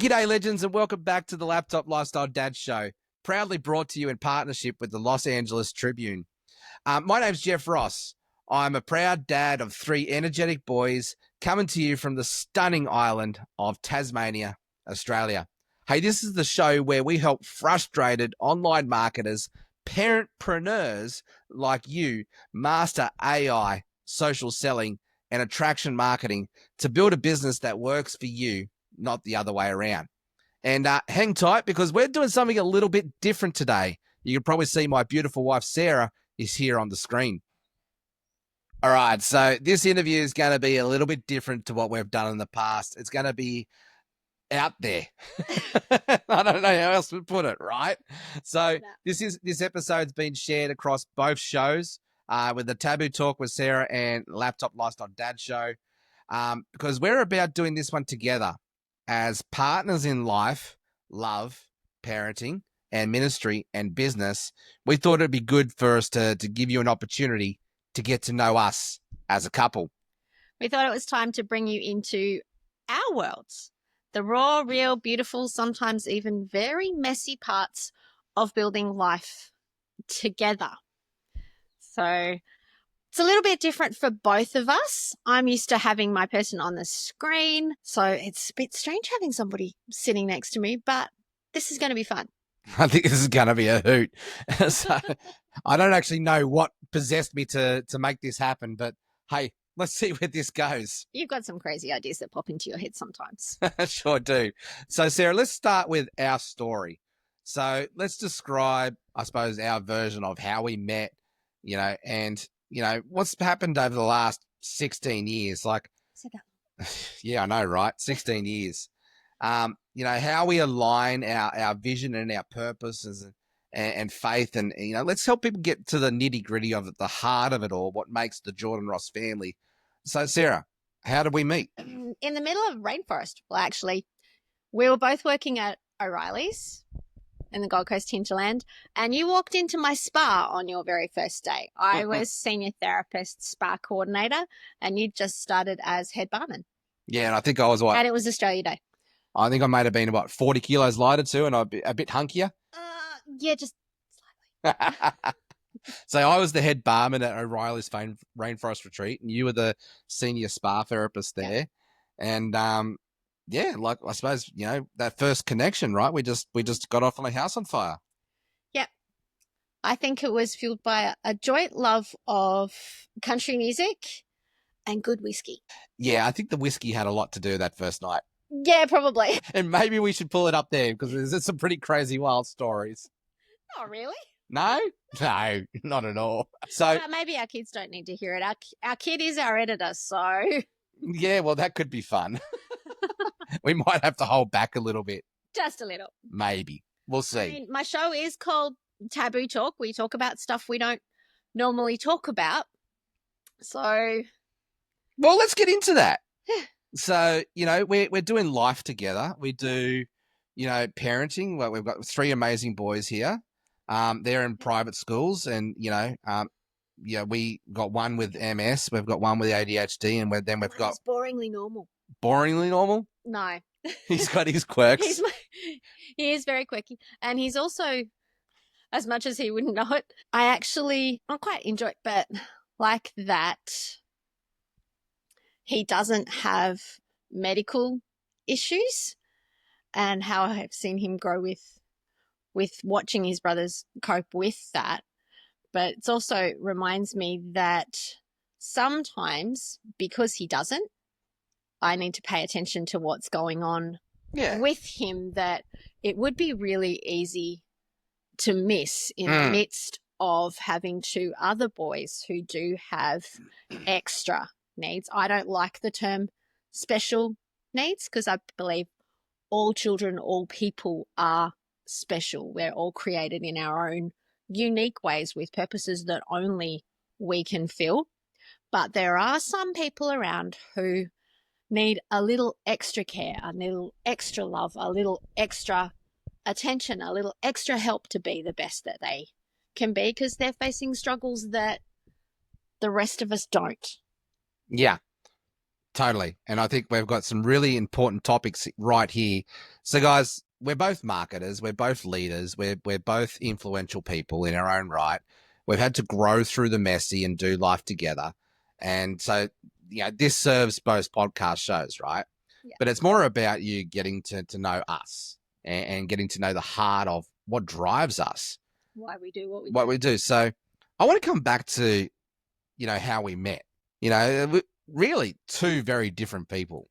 G'day, legends, and welcome back to the Laptop Lifestyle Dad Show, proudly brought to you in partnership with the Los Angeles Tribune. My name's Jeff Ross. I'm a proud dad of three energetic boys coming to you from the stunning island of Tasmania, Australia. Hey, this is the show where we help frustrated online marketers, parentpreneurs like you, master AI, social selling, and attraction marketing to build a business that works for you, not the other way around. And hang tight because we're doing something a little bit different today. You can probably see my beautiful wife, Sarah, is here on the screen. All right, so this interview is going to be a little bit different to what we've done in the past. It's going to be out there. I don't know how else to put it, right? So this episode's been shared across both shows with the Taboo Talk with Sarah and Laptop Lifestyle Dad Show because we're about doing this one together as partners in life, love, parenting, and ministry and business. We thought it'd be good for us to give you an opportunity to get to know us as a couple. We thought it was time to bring you into our worlds, the raw, real, beautiful, sometimes even very messy parts of building life together. So it's a little bit different for both of us. I'm used to having my person on the screen, so it's a bit strange having somebody sitting next to me, but this is going to be fun. I think this is going to be a hoot. So I don't actually know what possessed me to make this happen, but hey, let's see where this goes. You've got some crazy ideas that pop into your head sometimes. Sure do. So, Sarah, let's start with our story. So let's describe, I suppose, our version of how we met, and, what's happened over the last 16 years. Like, yeah, I know, right? 16 years. How we align our vision and our purposes and faith. And, let's help people get to the nitty gritty of it, the heart of it all, what makes the Jordan Ross family. So, Sarah, how did we meet? In the middle of rainforest. Well, actually, we were both working at O'Reilly's in the Gold Coast hinterland, and you walked into my spa on your very first day. I was senior therapist, spa coordinator, and you just started as head barman. Yeah, and I think I was what? And it was Australia Day. I think I might have been about 40 kilos lighter too, and a bit hunkier. Yeah, just slightly. So I was the head barman at O'Reilly's Rainforest Retreat, and you were the senior spa therapist there. Yep. And like I suppose that first connection, right? We just got off on a house on fire. Yep. I think it was fueled by a joint love of country music and good whiskey. Yeah, I think the whiskey had a lot to do that first night. Yeah, probably. And maybe we should pull it up there because there's some pretty crazy, wild stories. Oh, really? No, not at all. So maybe our kids don't need to hear it. Our kid is our editor, so yeah, well, that could be fun. We might have to hold back a little bit. Just a little. Maybe. We'll see. I mean, my show is called Taboo Talk. We talk about stuff we don't normally talk about. So, well, let's get into that. So, we're doing life together. We do, parenting. Well, we've got three amazing boys here. They're in private schools, and we got one with MS, we've got one with ADHD, and then we've got boringly normal. Boringly normal? No, he's got his quirks. He is very quirky, and he's also, as much as he wouldn't know it, I quite enjoy it, but like that, he doesn't have medical issues, and how I have seen him grow with watching his brothers cope with that. But it also reminds me that sometimes, because he doesn't, I need to pay attention to what's going on with him, that it would be really easy to miss in the midst of having two other boys who do have extra needs. I don't like the term special needs because I believe all children, all people are special. We're all created in our own unique ways with purposes that only we can fill. But there are some people around who need a little extra care, a little extra love, a little extra attention, a little extra help to be the best that they can be, because they're facing struggles that the rest of us don't. Yeah. Totally. And I think we've got some really important topics right here. So, guys, we're both marketers. We're both leaders. We're both influential people in our own right. We've had to grow through the messy and do life together. And so, this serves both podcast shows, right? Yeah. But it's more about you getting to know us and getting to know the heart of what drives us. Why we do what we do. So I want to come back to, how we met. Really two very different people,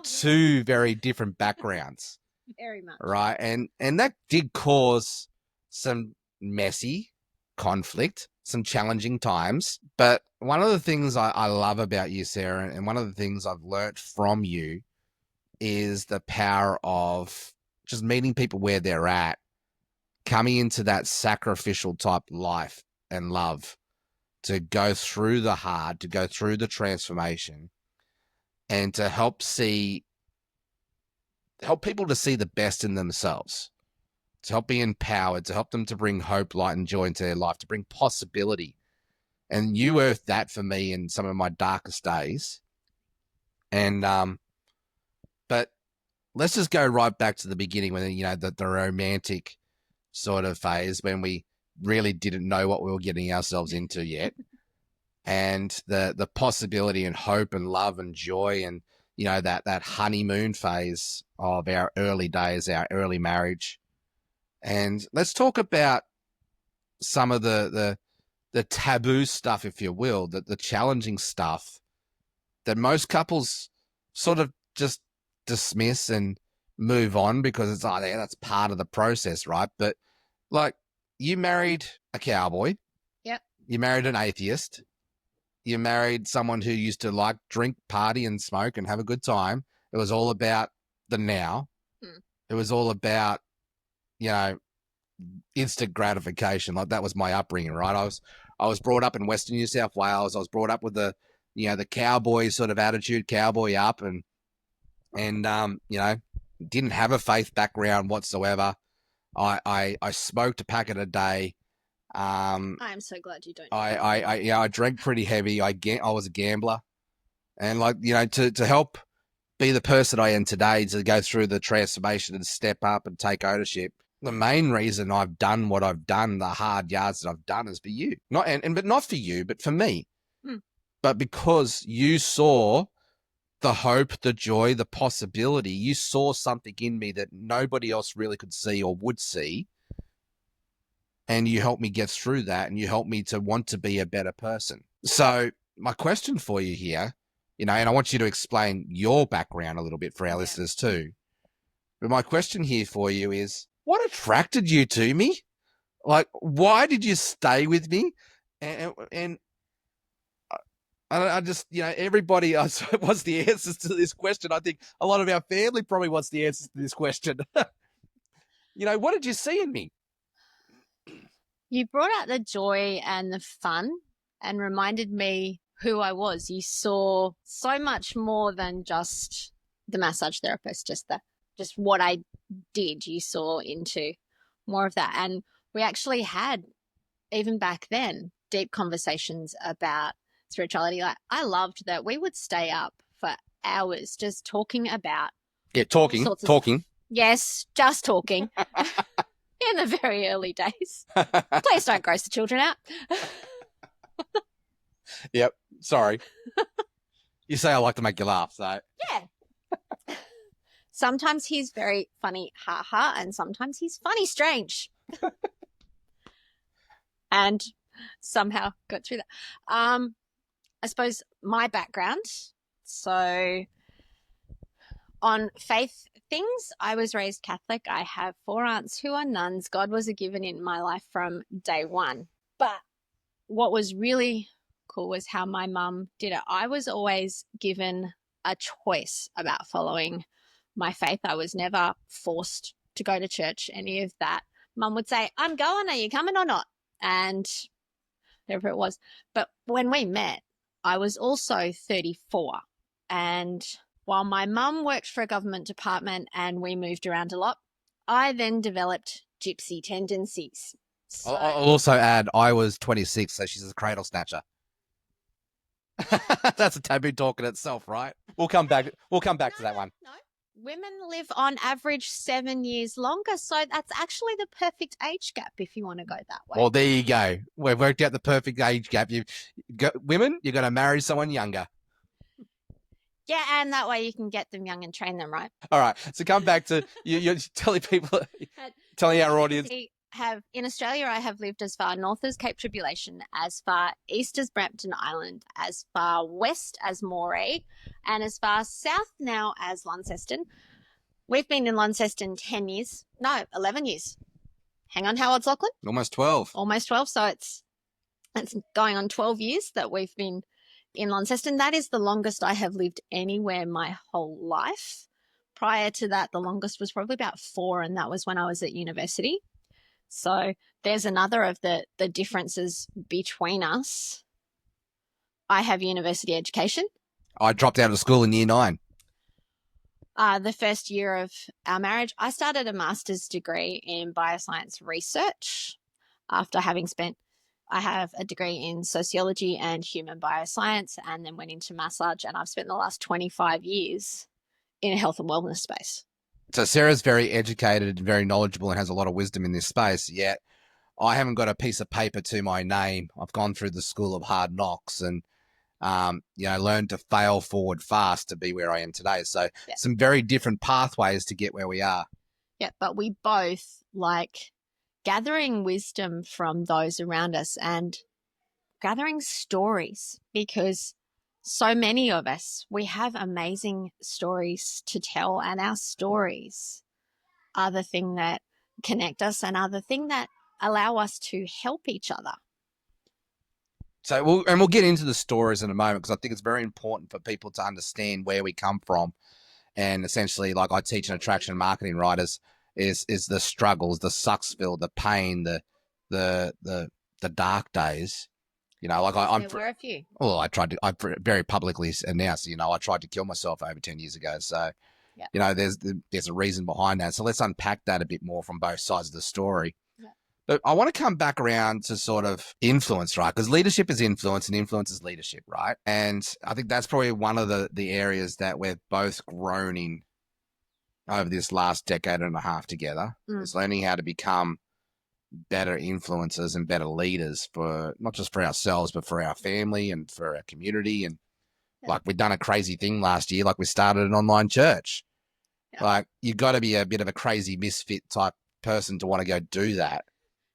two very different backgrounds. Very much. Right. And that did cause some messy conflict, some challenging times. But one of the things I love about you, Sarah, and one of the things I've learnt from you is the power of just meeting people where they're at, coming into that sacrificial type life and love, to go through the hard, to go through the transformation, and to help people to see the best in themselves, to help be empowered, to help them to bring hope, light, and joy into their life, to bring possibility. And you earthed that for me in some of my darkest days. And but let's just go right back to the beginning, when the romantic sort of phase, when we really didn't know what we were getting ourselves into yet. And the possibility and hope and love and joy, and that honeymoon phase of our early days, our early marriage. And let's talk about some of the taboo stuff, if you will, the challenging stuff that most couples sort of just dismiss and move on because it's that's part of the process, right? But like, you married a cowboy. Yep. You married an atheist. You married someone who used to drink, party, and smoke and have a good time. It was all about the now. It was all about, instant gratification. Like, that was my upbringing, right? I was brought up in Western New South Wales. I was brought up with the cowboy sort of attitude, cowboy up, and didn't have a faith background whatsoever. I smoked a packet a day. I'm so glad you don't. I drank pretty heavy. I was a gambler, and to help be the person I am today, to go through the transformation and step up and take ownership. The main reason I've done what I've done, the hard yards that I've done, is for you. But not for you, but for me. But because you saw the hope, the joy, the possibility, you saw something in me that nobody else really could see or would see. And you helped me get through that, and you helped me to want to be a better person. So my question for you here, and I want you to explain your background a little bit for our listeners too. But my question here for you is, what attracted you to me? Like, why did you stay with me? And I just, everybody wants the answers to this question. I think a lot of our family probably wants the answers to this question. What did you see in me? You brought out the joy and the fun and reminded me who I was. You saw so much more than just the massage therapist, just what I did. You saw into more of that. And we actually had, even back then, deep conversations about spirituality. Like, I loved that we would stay up for hours just talking about talking. Yes, just talking. In the very early days. Please don't gross the children out. Yep. Sorry. You say I like to make you laugh, so. Yeah. Sometimes he's very funny, ha, and sometimes he's funny, strange. And somehow got through that. I suppose my background. So on faith things, I was raised Catholic. I have 4 aunts who are nuns. God was a given in my life from day one. But what was really cool was how my mum did it. I was always given a choice about following my faith. I was never forced to go to church, any of that. Mum would say, I'm going, are you coming or not? And whatever it was. But when we met, I was also 34. And while my mum worked for a government department and we moved around a lot, I then developed gypsy tendencies. So, I'll also add, I was 26, so she's a cradle snatcher. That's a taboo talk in itself, right? We'll come back. We'll come back to that one. No. Women live on average 7 years longer. So that's actually the perfect age gap if you want to go that way. Well, there you go. We've worked out the perfect age gap. Women, you're going to marry someone younger. Yeah, and that way you can get them young and train them, right? All right. So come back to you're telling people, telling our audience. In Australia, I have lived as far north as Cape Tribulation, as far east as Brampton Island, as far west as Moree, and as far south now as Launceston. We've been in Launceston 10 years. No, 11 years. Hang on, how old's Lachlan? Almost 12. Almost 12. So it's going on 12 years that we've been in Launceston. That is the longest I have lived anywhere my whole life. Prior to that, the longest was probably about 4, and that was when I was at university. So there's another of the differences between us. I have university education. I dropped out of school in year 9. The first year of our marriage, I started a master's degree in bioscience research after having I have a degree in sociology and human bioscience, and then went into massage, and I've spent the last 25 years in a health and wellness space. So Sarah's very educated, very knowledgeable, and has a lot of wisdom in this space, yet I haven't got a piece of paper to my name. I've gone through the school of hard knocks and, learned to fail forward fast to be where I am today. So some very different pathways to get where we are. Yeah, but we both like gathering wisdom from those around us and gathering stories, because so many of us, we have amazing stories to tell, and our stories are the thing that connect us and are the thing that allow us to help each other. So we'll get into the stories in a moment, because I think it's very important for people to understand where we come from. And essentially, like I teach in attraction marketing, right, is the struggles, the Sucksville, the pain, the dark days. Like I'm. There were a few. Well, I very publicly announced, I tried to kill myself over 10 years ago. So, there's a reason behind that. So let's unpack that a bit more from both sides of the story. Yeah. But I want to come back around to sort of influence, right? Because leadership is influence and influence is leadership, right? And I think that's probably one of the areas that we've both grown in over this last decade and a half together, is learning how to become better influencers and better leaders, for not just for ourselves, but for our family and for our community. And like, we've done a crazy thing last year. Like, we started an online church. Yeah. Like, you've got to be a bit of a crazy misfit type person to want to go do that.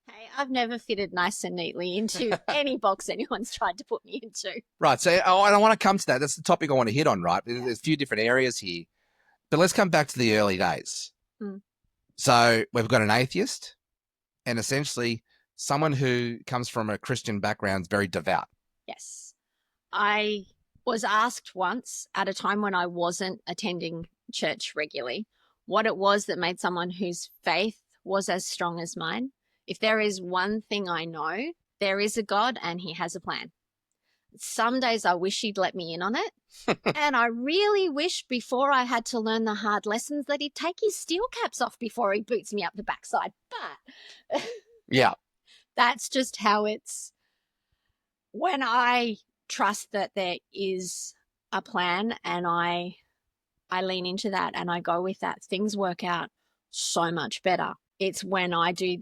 Hey, I've never fitted nice and neatly into any box anyone's tried to put me into. Right. So I want to come to that. That's the topic I want to hit on, right? There's a few different areas here, but let's come back to the early days. So we've got an atheist, and essentially someone who comes from a Christian background, is very devout. Yes. I was asked once, at a time when I wasn't attending church regularly, what it was that made someone whose faith was as strong as mine. If there is one thing I know, there is a God and he has a plan. Some days I wish he'd let me in on it. And I really wish, before I had to learn the hard lessons, that he'd take his steel caps off before he boots me up the backside. But yeah, that's just how it's. When I trust that there is a plan and I lean into that and I go with that, things work out so much better. It's when I do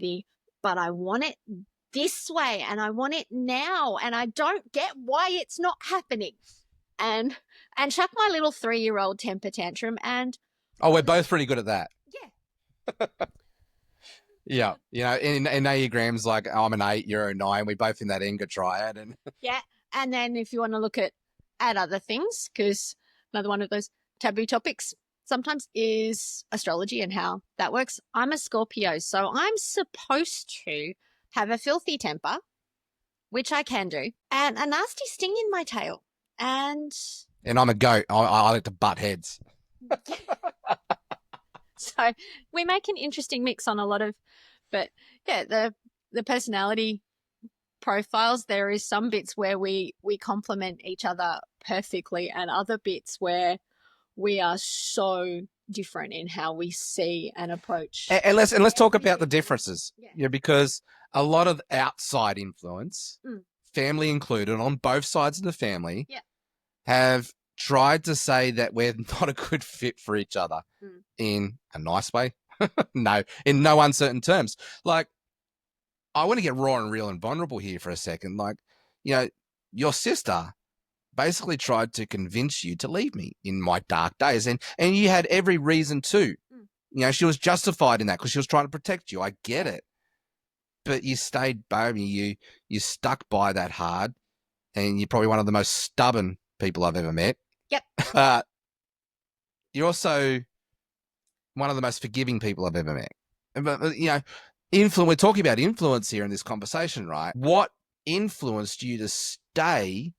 but I want it this way and I want it now and I don't get why it's not happening. And chuck my little 3-year-old temper tantrum and... Oh, we're both pretty good at that. Yeah. Yeah. In Enneagrams, like, I'm an 8, you're a 9. We're both in that anger triad. And yeah. And then if you want to look at other things, because another one of those taboo topics sometimes is astrology and how that works. I'm a Scorpio, so I'm supposed to have a filthy temper, which I can do, and a nasty sting in my tail. And I'm a goat. I like to butt heads. So we make an interesting mix on a lot of, but yeah, the personality profiles, there is some bits where we complement each other perfectly and other bits where we are so different in how we see and approach. And let's talk about the differences. Yeah, because a lot of outside influence, family included, on both sides of the family, have tried to say that we're not a good fit for each other in a nice way. No, in no uncertain terms. Like, I want to get raw and real and vulnerable here for a second. Like, your sister basically tried to convince you to leave me in my dark days. And you had every reason to. She was justified in that because she was trying to protect you. I get it. But you stayed by me. You stuck by that hard. And you're probably one of the most stubborn people I've ever met. Yep. You're also one of the most forgiving people I've ever met. But, we're talking about influence here in this conversation, right? What influenced you to stay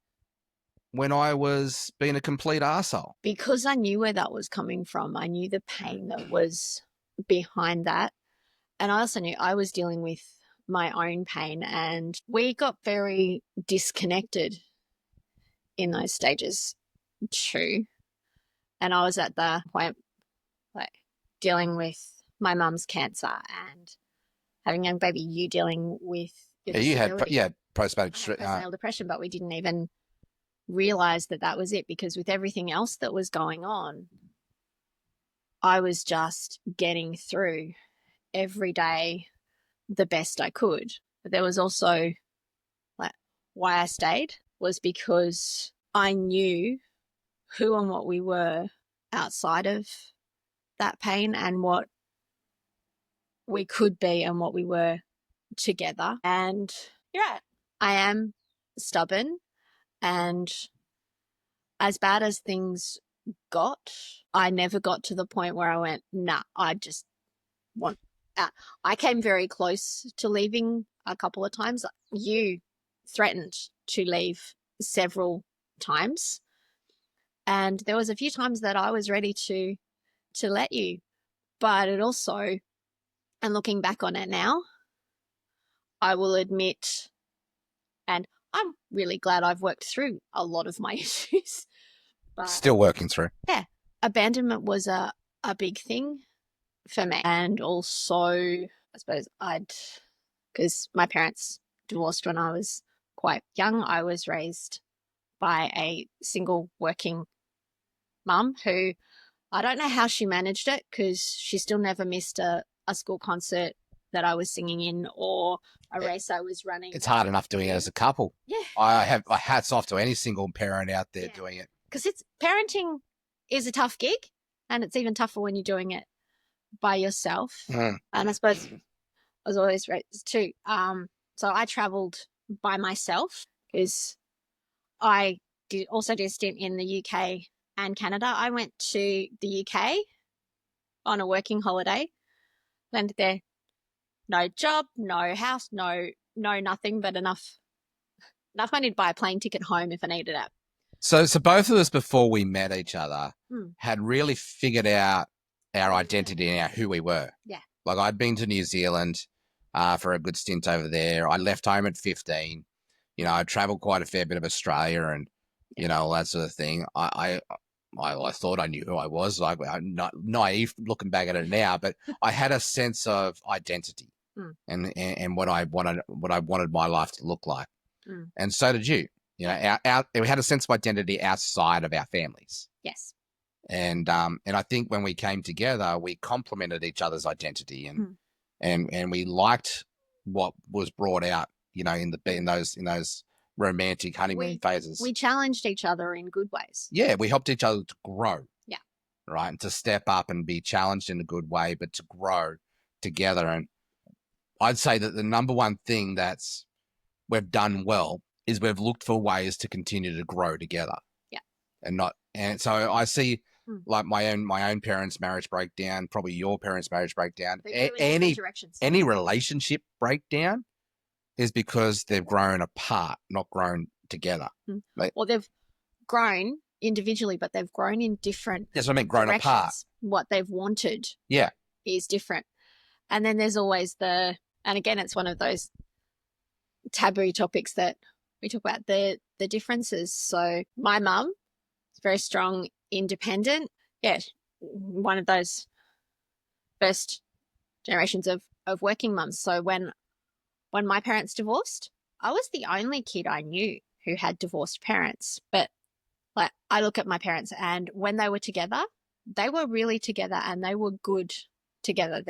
when I was being a complete arsehole? Because I knew where that was coming from. I knew the pain that was behind that. And I also knew I was dealing with my own pain, and we got very disconnected in those stages too. And I was at the point like dealing with my mum's cancer and having a young baby, you dealing with you had postnatal depression, but we didn't even realize that was it, because with everything else that was going on, I was just getting through every day the best I could. But there was also like why I stayed was because I knew who and what we were outside of that pain and what we could be and what we were together. And you're right, I am stubborn, and as bad as things got, I never got to the point where I went, nah, I just want out. I came very close to leaving a couple of times. You threatened to leave several times. And there was a few times that I was ready to let you. But it also, and looking back on it now, I will admit, and I'm really glad I've worked through a lot of my issues. But still working through. Yeah. Abandonment was a big thing for me. And also, I suppose because my parents divorced when I was quite young. I was raised by a single working mum who, I don't know how she managed it, because she still never missed a school concert that I was singing in or a race I was running. It's hard enough doing it as a couple. Yeah. I have hats off to any single parent out there doing it. Because parenting is a tough gig, and it's even tougher when you're doing it by yourself. And I suppose I was always raised too. So I traveled by myself because I also did a stint in the UK and Canada. I went to the UK on a working holiday, landed there, no job, no house, no nothing, but enough money to buy a plane ticket home if I needed it. So both of us, before we met each other, had really figured out our identity and who we were. Yeah. Like, I'd been to New Zealand for a good stint over there. I left home at 15. I traveled quite a fair bit of Australia and, all that sort of thing. I thought I knew who I was. Like, I'm not naive looking back at it now, but I had a sense of identity and what I wanted my life to look like. And so did you. We had a sense of identity outside of our families. Yes. And I think when we came together, we complemented each other's identity and we liked what was brought out, in those romantic honeymoon phases. We challenged each other in good ways. Yeah, we helped each other to grow. Yeah. Right, and to step up and be challenged in a good way, but to grow together. And I'd say that the number one thing we've done well is we've looked for ways to continue to grow together. Yeah. And so I see like my own parents' marriage breakdown, probably your parents' marriage breakdown, any relationship breakdown is because they've grown apart, not grown together. Well, they've grown individually, but they've grown in different. That's what I mean, grown apart. What they've wanted is different. And then there's always and again, it's one of those taboo topics that we talk about, the differences. So my mum is very strong, independent. Yeah, one of those first generations of working mums. So when my parents divorced, I was the only kid I knew who had divorced parents. But Like, I look at my parents, and when they were together, they were really together and they were good together.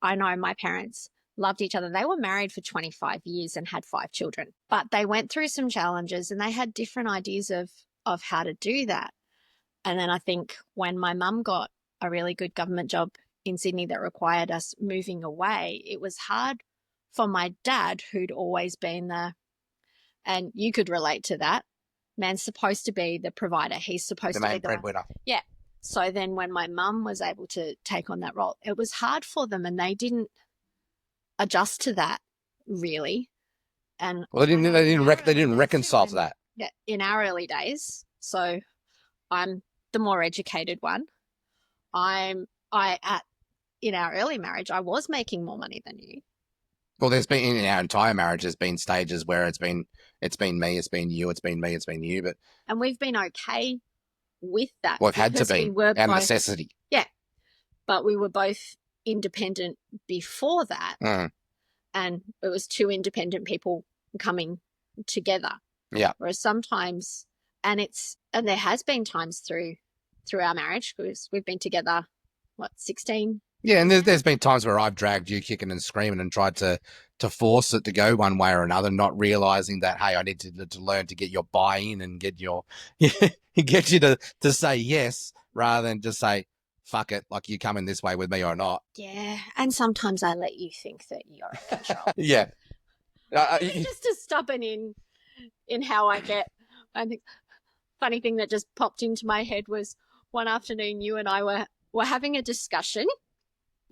I know my parents loved each other. They were married for 25 years and had 5 children, but they went through some challenges and they had different ideas of how to do that. And then I think when my mum got a really good government job in Sydney that required us moving away, it was hard for my dad, who'd always been there. And you could relate to that. Man's supposed to be the provider. He's supposed to be the main breadwinner. Yeah. So then when my mum was able to take on that role, it was hard for them and they didn't adjust to that really. And well, they didn't reconcile to that. Yeah, in our early days. So I'm the more educated one. In our early marriage, I was making more money than you. Well, there's been in our entire marriage, there's been stages where it's been me, it's been you, it's been me, it's been you, and we've been okay with that. We've had to be out of necessity. Yeah, but we were both independent before that, and it was 2 independent people coming together. Yeah. Whereas sometimes, and there has been times through our marriage, because we've been together, 16. Yeah, and there's been times where I've dragged you kicking and screaming and tried to force it to go one way or another, not realizing that, hey, I need to learn to get your buy-in and get you to say yes rather than just say, fuck it, like you coming this way with me or not. Yeah, and sometimes I let you think that you're in control. Yeah. Just as stubborn in how I get. I think funny thing that just popped into my head was one afternoon you and I were having a discussion.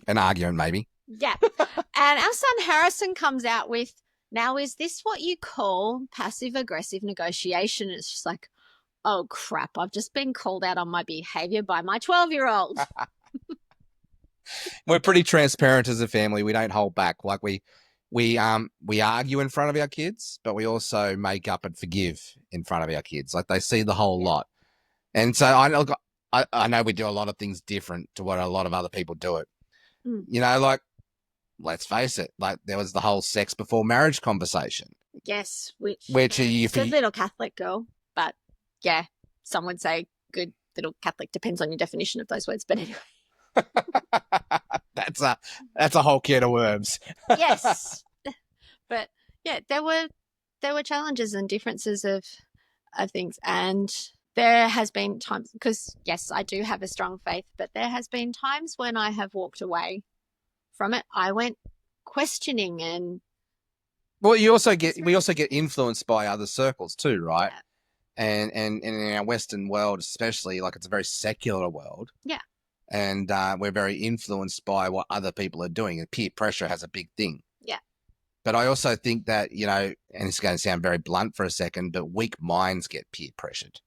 An argument, maybe. Yeah. And our son Harrison comes out with, now, is this what you call passive-aggressive negotiation? It's just like, oh, crap, I've just been called out on my behavior by my 12-year-old. We're pretty transparent as a family. We don't hold back. Like we argue in front of our kids, but we also make up and forgive in front of our kids. Like they see the whole lot. And so I know we do a lot of things different to what a lot of other people do it. You know, like, let's face it, like there was the whole sex before marriage conversation. Yes, which you good little Catholic girl, but yeah, some would say good little Catholic, depends on your definition of those words. But anyway, that's a whole can of worms. Yes, but yeah, there were challenges and differences of things, and there has been times, because yes, I do have a strong faith, but there has been times when I have walked away from it. I went questioning, and well, we also get influenced by other circles too, right? Yeah. And in our Western world, especially, like it's a very secular world. Yeah. And we're very influenced by what other people are doing, and peer pressure has a big thing. Yeah. But I also think that, you know, and it's going to sound very blunt for a second, but weak minds get peer pressured.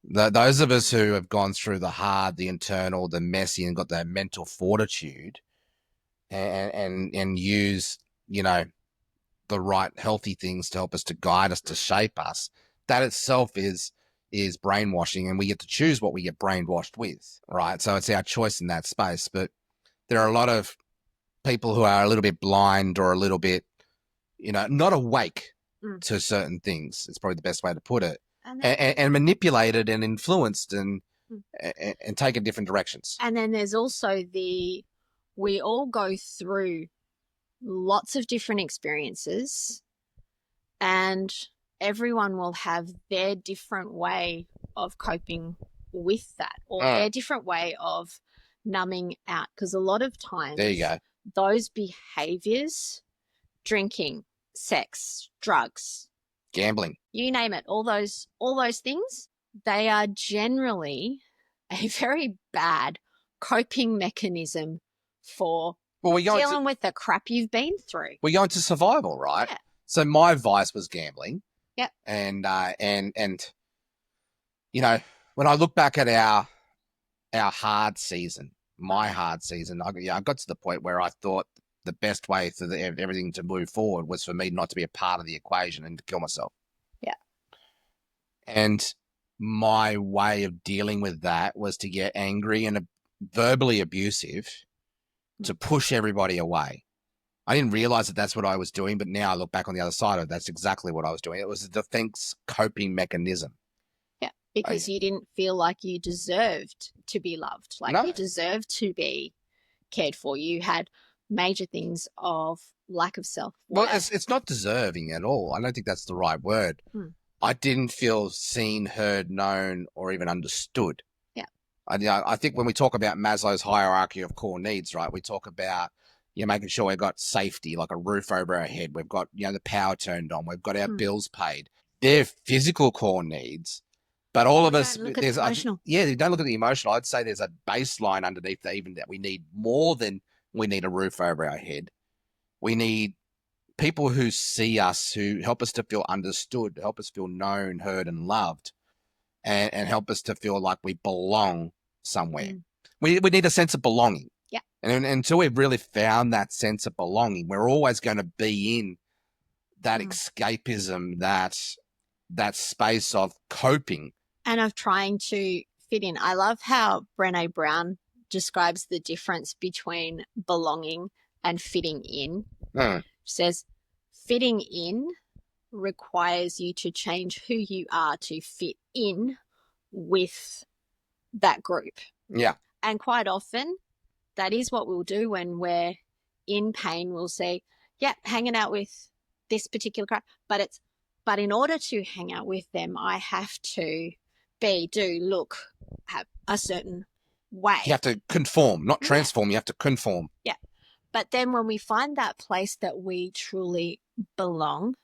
Those of us who have gone through the hard, the internal, the messy, and got that mental fortitude and use, you know, the right healthy things to help us, to guide us, to shape us, that itself is brainwashing, and we get to choose what we get brainwashed with, right? So it's our choice in that space. But there are a lot of people who are a little bit blind or a little bit, you know, not awake to certain things. It's probably the best way to put it. And manipulated and influenced and taken different directions. And then there's also we all go through lots of different experiences, and everyone will have their different way of coping with that, or their different way of numbing out. Because a lot of times, there you go, those behaviors, drinking, sex, drugs, gambling, you name it, all those things, they are generally a very bad coping mechanism for dealing with the crap you've been through. We're going to survival, right? Yeah. So my vice was gambling. Yep. And you know, when I look back at our hard season, my hard season, I got to the point where I thought the best way for everything to move forward was for me not to be a part of the equation and to kill myself. Yeah. And my way of dealing with that was to get angry and verbally abusive to push everybody away. I didn't realize that that's what I was doing, but now I look back on the other side of it, that's exactly what I was doing. It was a defense coping mechanism. Yeah. because you didn't feel like you deserved to be loved, like No. you deserved to be cared for. You had major things of lack of self-worth. Well, it's not deserving at all. I don't think that's the right word. I didn't feel seen, heard, known, or even understood. Yeah. I think when we talk about Maslow's hierarchy of core needs, right, we talk about making sure we've got safety, like a roof over our head. We've got, the power turned on. We've got our bills paid. They're physical core needs. But all of us, look at the emotional. You don't look at the emotional. I'd say there's a baseline underneath that, even that we need more than we need a roof over our head. We need people who see us, who help us to feel understood, help us feel known, heard, and loved, and help us to feel like we belong somewhere. We need a sense of belonging. Yeah. And until we've really found that sense of belonging, we're always going to be in that escapism, that space of coping. And of trying to fit in. I love how Brené Brown describes the difference between belonging and fitting in. She says, fitting in requires you to change who you are to fit in with that group. Yeah. And quite often, that is what we'll do when we're in pain. We'll say, yeah, hanging out with this particular crowd. But in order to hang out with them, I have to have a certain way. You have to conform, not transform. You have to conform. Yeah. But then when we find that place that we truly belong,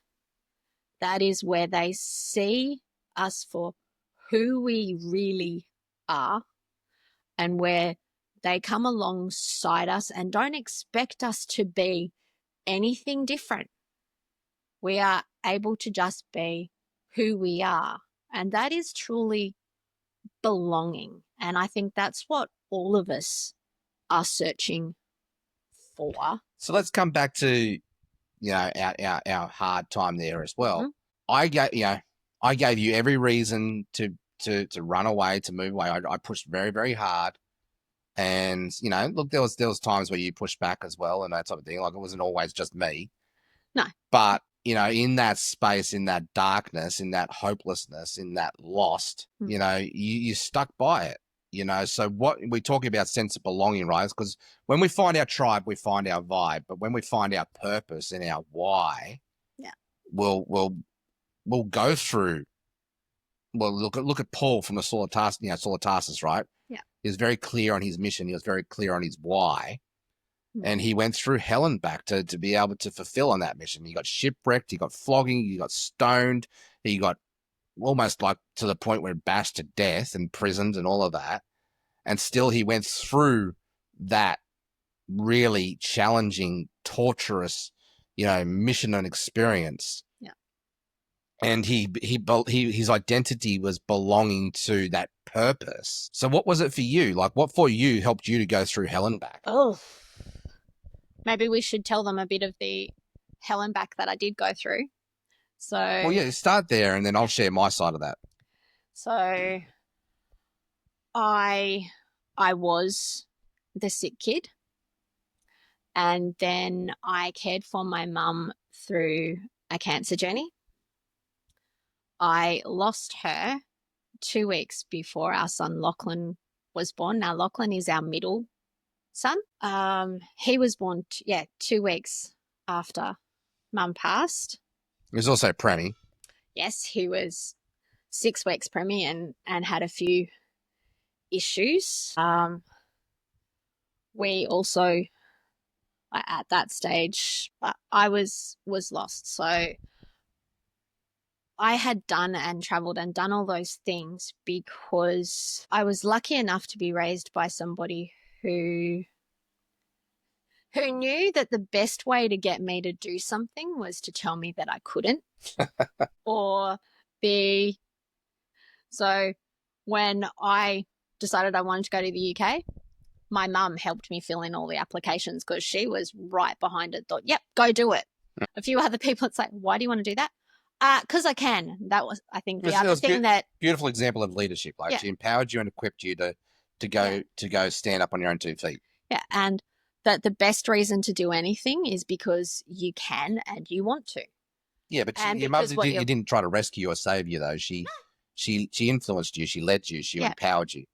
that is where they see us for who we really are, and where they come alongside us and don't expect us to be anything different. We are able to just be who we are. And that is truly belonging. And I think that's what all of us are searching for. So let's come back to, our hard time there as well. I gave you every reason to run away, to move away. I pushed very, very hard. And, look, there was times where you pushed back as well and that type of thing. Like, it wasn't always just me. No. But, in that space, in that darkness, in that hopelessness, in that lost, you stuck by it. So what we're talking about, sense of belonging, right? Because when we find our tribe, we find our vibe. But when we find our purpose and our why, we'll go through. Well, look at Paul from the Saul of Tarsus, right? Yeah. He was very clear on his mission. He was very clear on his why. And he went through hell and back to be able to fulfill on that mission. He got shipwrecked. He got flogging. He got stoned. He got almost like to the point where bashed to death and prisoned and all of that. And still he went through that really challenging, torturous, mission and experience. Yeah. And his identity was belonging to that purpose. So what was it for you? Like, what for you helped you to go through hell and back? Oh, maybe we should tell them a bit of the hell and back that I did go through. So, well, yeah, start there and then I'll share my side of that. So I was the sick kid, and then I cared for my mum through a cancer journey. I lost her 2 weeks before our son Lachlan was born. Now, Lachlan is our middle son. He was born 2 weeks after mum passed. He was also preemie. Yes, he was 6 weeks preemie and had a few issues. We also, at that stage, I was lost. So I had done and traveled and done all those things because I was lucky enough to be raised by somebody who knew that the best way to get me to do something was to tell me that I couldn't or be. So when I decided I wanted to go to the UK, my mum helped me fill in all the applications because she was right behind it. Thought, yep, go do it. A few other people, it's like, why do you want to do that? Because I can. That was, I think, the other thing that beautiful example of leadership. Like, she empowered you and equipped you to go stand up on your own 2 feet. Yeah, and that the best reason to do anything is because you can and you want to. Yeah, but your mother, you didn't try to rescue or save you though. She she influenced you, she led you, she Yeah. empowered you.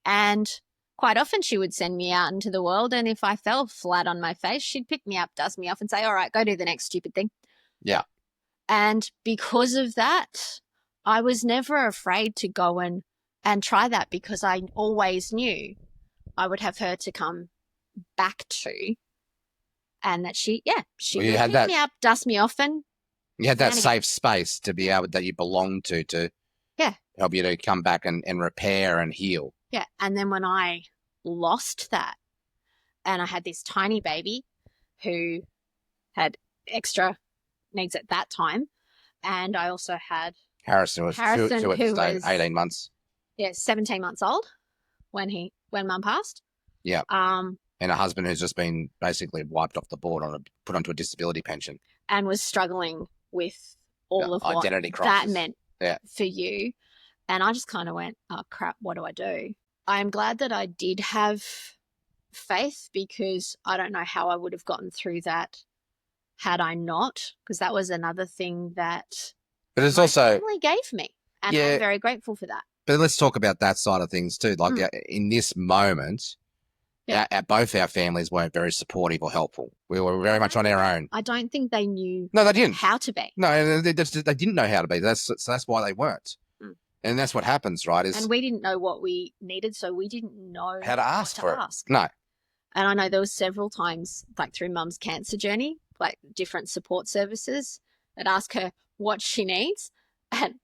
And quite often she would send me out into the world, and if I fell flat on my face, she'd pick me up, dust me off, and say, all right, go do the next stupid thing. Yeah. And because of that, I was never afraid to go and try that, because I always knew I would have her to come back to, and that she Well, you would had pick me up, dust me off, and You had that Manage- safe space to be able that you belonged to Yeah. help you to come back and repair and heal. yeah. And then when I lost that, and I had this tiny baby who had extra needs at that time, and I also had Harrison was Harrison, two at the who stage, was 18 months. 17 months old when Mum passed. Yeah. And a husband who's just been basically wiped off the board put onto a disability pension. And was struggling with all of what identity that crisis. meant Yeah. for you. And I just kind of went, oh crap, what do I do? I'm glad that I did have faith, because I don't know how I would have gotten through that had I not, because that was another thing that But it's my also family gave me, and Yeah. I'm very grateful for that. But let's talk about that side of things too. Like in this moment, Yeah. both our families weren't very supportive or helpful. We were very much on our own. I don't think they knew No, they didn't. how to be. No, they didn't know how to be. That's why they weren't. And that's what happens, right? And we didn't know what we needed, so we didn't know how to ask for it. No. And I know there was several times, like through Mum's cancer journey, like different support services that ask her what she needs, and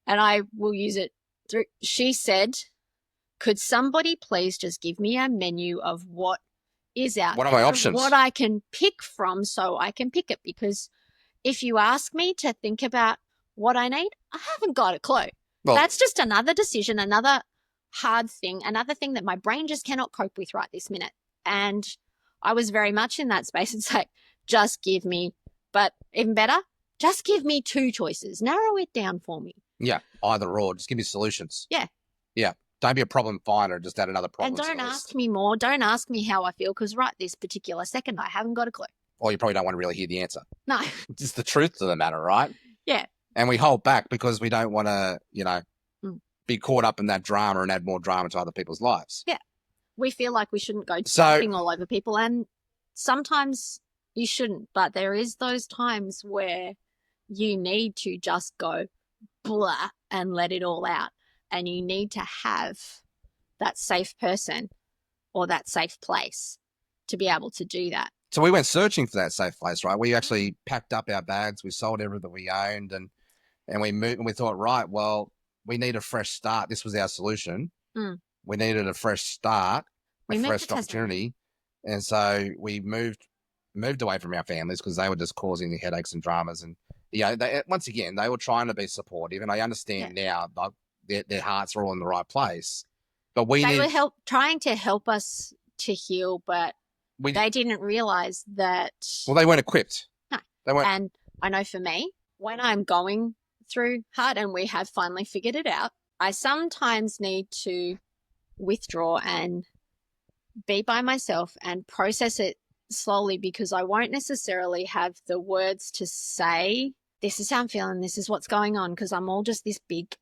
I will use it through. She said, "Could somebody please just give me a menu of what is out What are there, my options? what I can pick from, so I can pick it? Because if you ask me to think about what I need, I haven't got a clue. Well, that's just another decision, another hard thing, another thing that my brain just cannot cope with right this minute." And I was very much in that space. It's like, just give me, but even better, just give me two choices. Narrow it down for me. Yeah, either or. Just give me solutions. Yeah. Yeah. Don't be a problem finder. Just add another problem. And don't ask me more. Don't ask me how I feel, because right this particular second, I haven't got a clue. Or you probably don't want to really hear the answer. No. It's just the truth of the matter, right? Yeah. And we hold back because we don't want to, be caught up in that drama and add more drama to other people's lives. Yeah. We feel like we shouldn't go jumping all over people. And sometimes you shouldn't. But there is those times where you need to just go blah and let it all out. And you need to have that safe person or that safe place to be able to do that. So we went searching for that safe place, right? We actually packed up our bags. We sold everything we owned and we moved, and we thought, right, well, we need a fresh start. This was our solution. We needed a fresh start, a fresh opportunity. And so we moved away from our families because they were just causing the headaches and dramas. And, once again, they were trying to be supportive. And I understand now that their hearts are all in the right place. But they were trying to help us to heal, but they didn't realize that. Well, they weren't equipped. No. They weren't. And I know for me, when I'm going through hard and we have finally figured it out, I sometimes need to withdraw and be by myself and process it slowly, because I won't necessarily have the words to say, this is how I'm feeling, this is what's going on, because I'm all just this big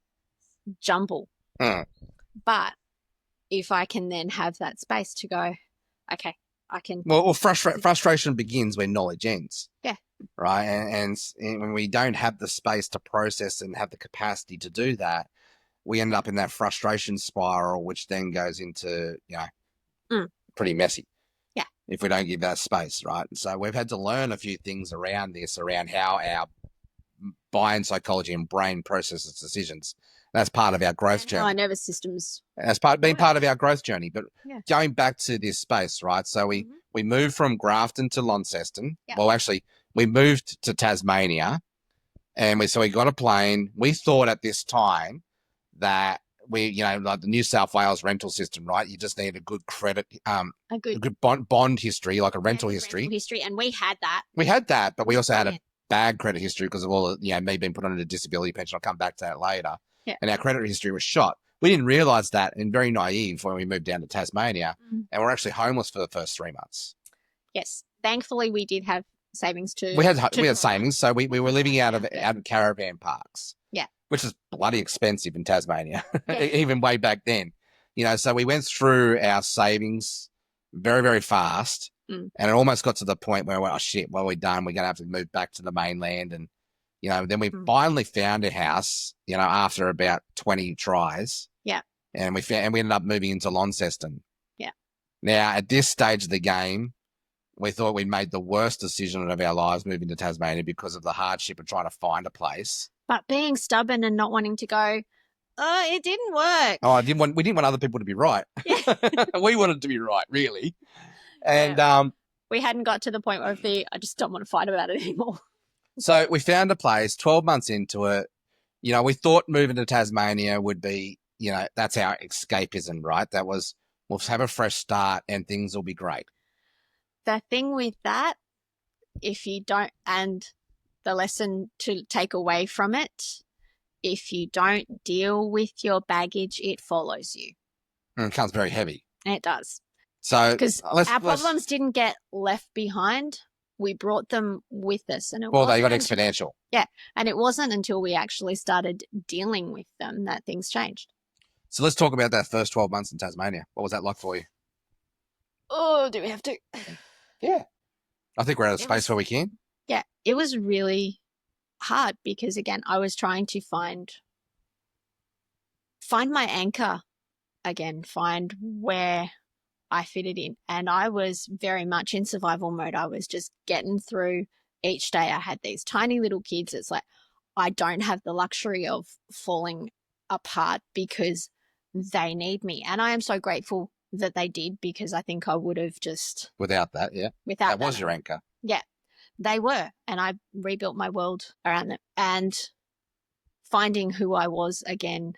jumble. But if I can then have that space to go, okay, I can. Well, frustration begins where knowledge ends. Yeah. Right. And when we don't have the space to process and have the capacity to do that, we end up in that frustration spiral, which then goes into, pretty messy. Yeah. If we don't give that space. Right. And so we've had to learn a few things around this, around how our mind, psychology and brain processes decisions. That's part of our growth journey. Our nervous systems. And that's part of our growth journey. But going back to this space, right? So we moved from Grafton to Launceston. Yep. Well, actually, we moved to Tasmania, and we got a plane. We thought at this time that like the New South Wales rental system, right? You just need a good credit, a good bond history, like a rental history. And we had that. We had that, but we also had a bad credit history because of all me being put on a disability pension. I'll come back to that later. Yeah. And our credit history was shot. We didn't realize that, and very naive when we moved down to Tasmania, and we're actually homeless for the first 3 months. Yes. Thankfully, we did have savings too. We had savings, so we were living out of caravan parks. Yeah. which is bloody expensive in Tasmania, Yeah. even way back then. So we went through our savings very, very fast. Mm. And it almost got to the point where, oh, shit, what are we done? We're going to have to move back to the mainland. And, then we finally found a house, after about 20 tries. Yeah. And we ended up moving into Launceston. Yeah. Now, at this stage of the game, we thought we'd made the worst decision of our lives moving to Tasmania because of the hardship of trying to find a place. But being stubborn and not wanting to go, it didn't work. Oh, we didn't want other people to be right. Yeah. We wanted to be right, really. And we hadn't got to the point where I just don't want to fight about it anymore. So we found a place 12 months into it. We thought moving to Tasmania would be, that's our escapism, right? That was, we'll have a fresh start and things will be great. The thing with that, if you don't, and the lesson to take away from it, if you don't deal with your baggage, it follows you. And it becomes very heavy. It does. So because our problems didn't get left behind. We brought them with us. And they got exponential. Yeah. And it wasn't until we actually started dealing with them that things changed. So let's talk about that first 12 months in Tasmania. What was that like for you? Oh, do we have to? Yeah. I think we're at a space where we can. Yeah. It was really hard because, again, I was trying to find my anchor again, find where I fitted in. And I was very much in survival mode. I was just getting through each day. I had these tiny little kids. It's like, I don't have the luxury of falling apart because they need me. And I am so grateful that they did, because I think I would have just... Without that, yeah. That was your anchor. Yeah, they were. And I rebuilt my world around them. And finding who I was again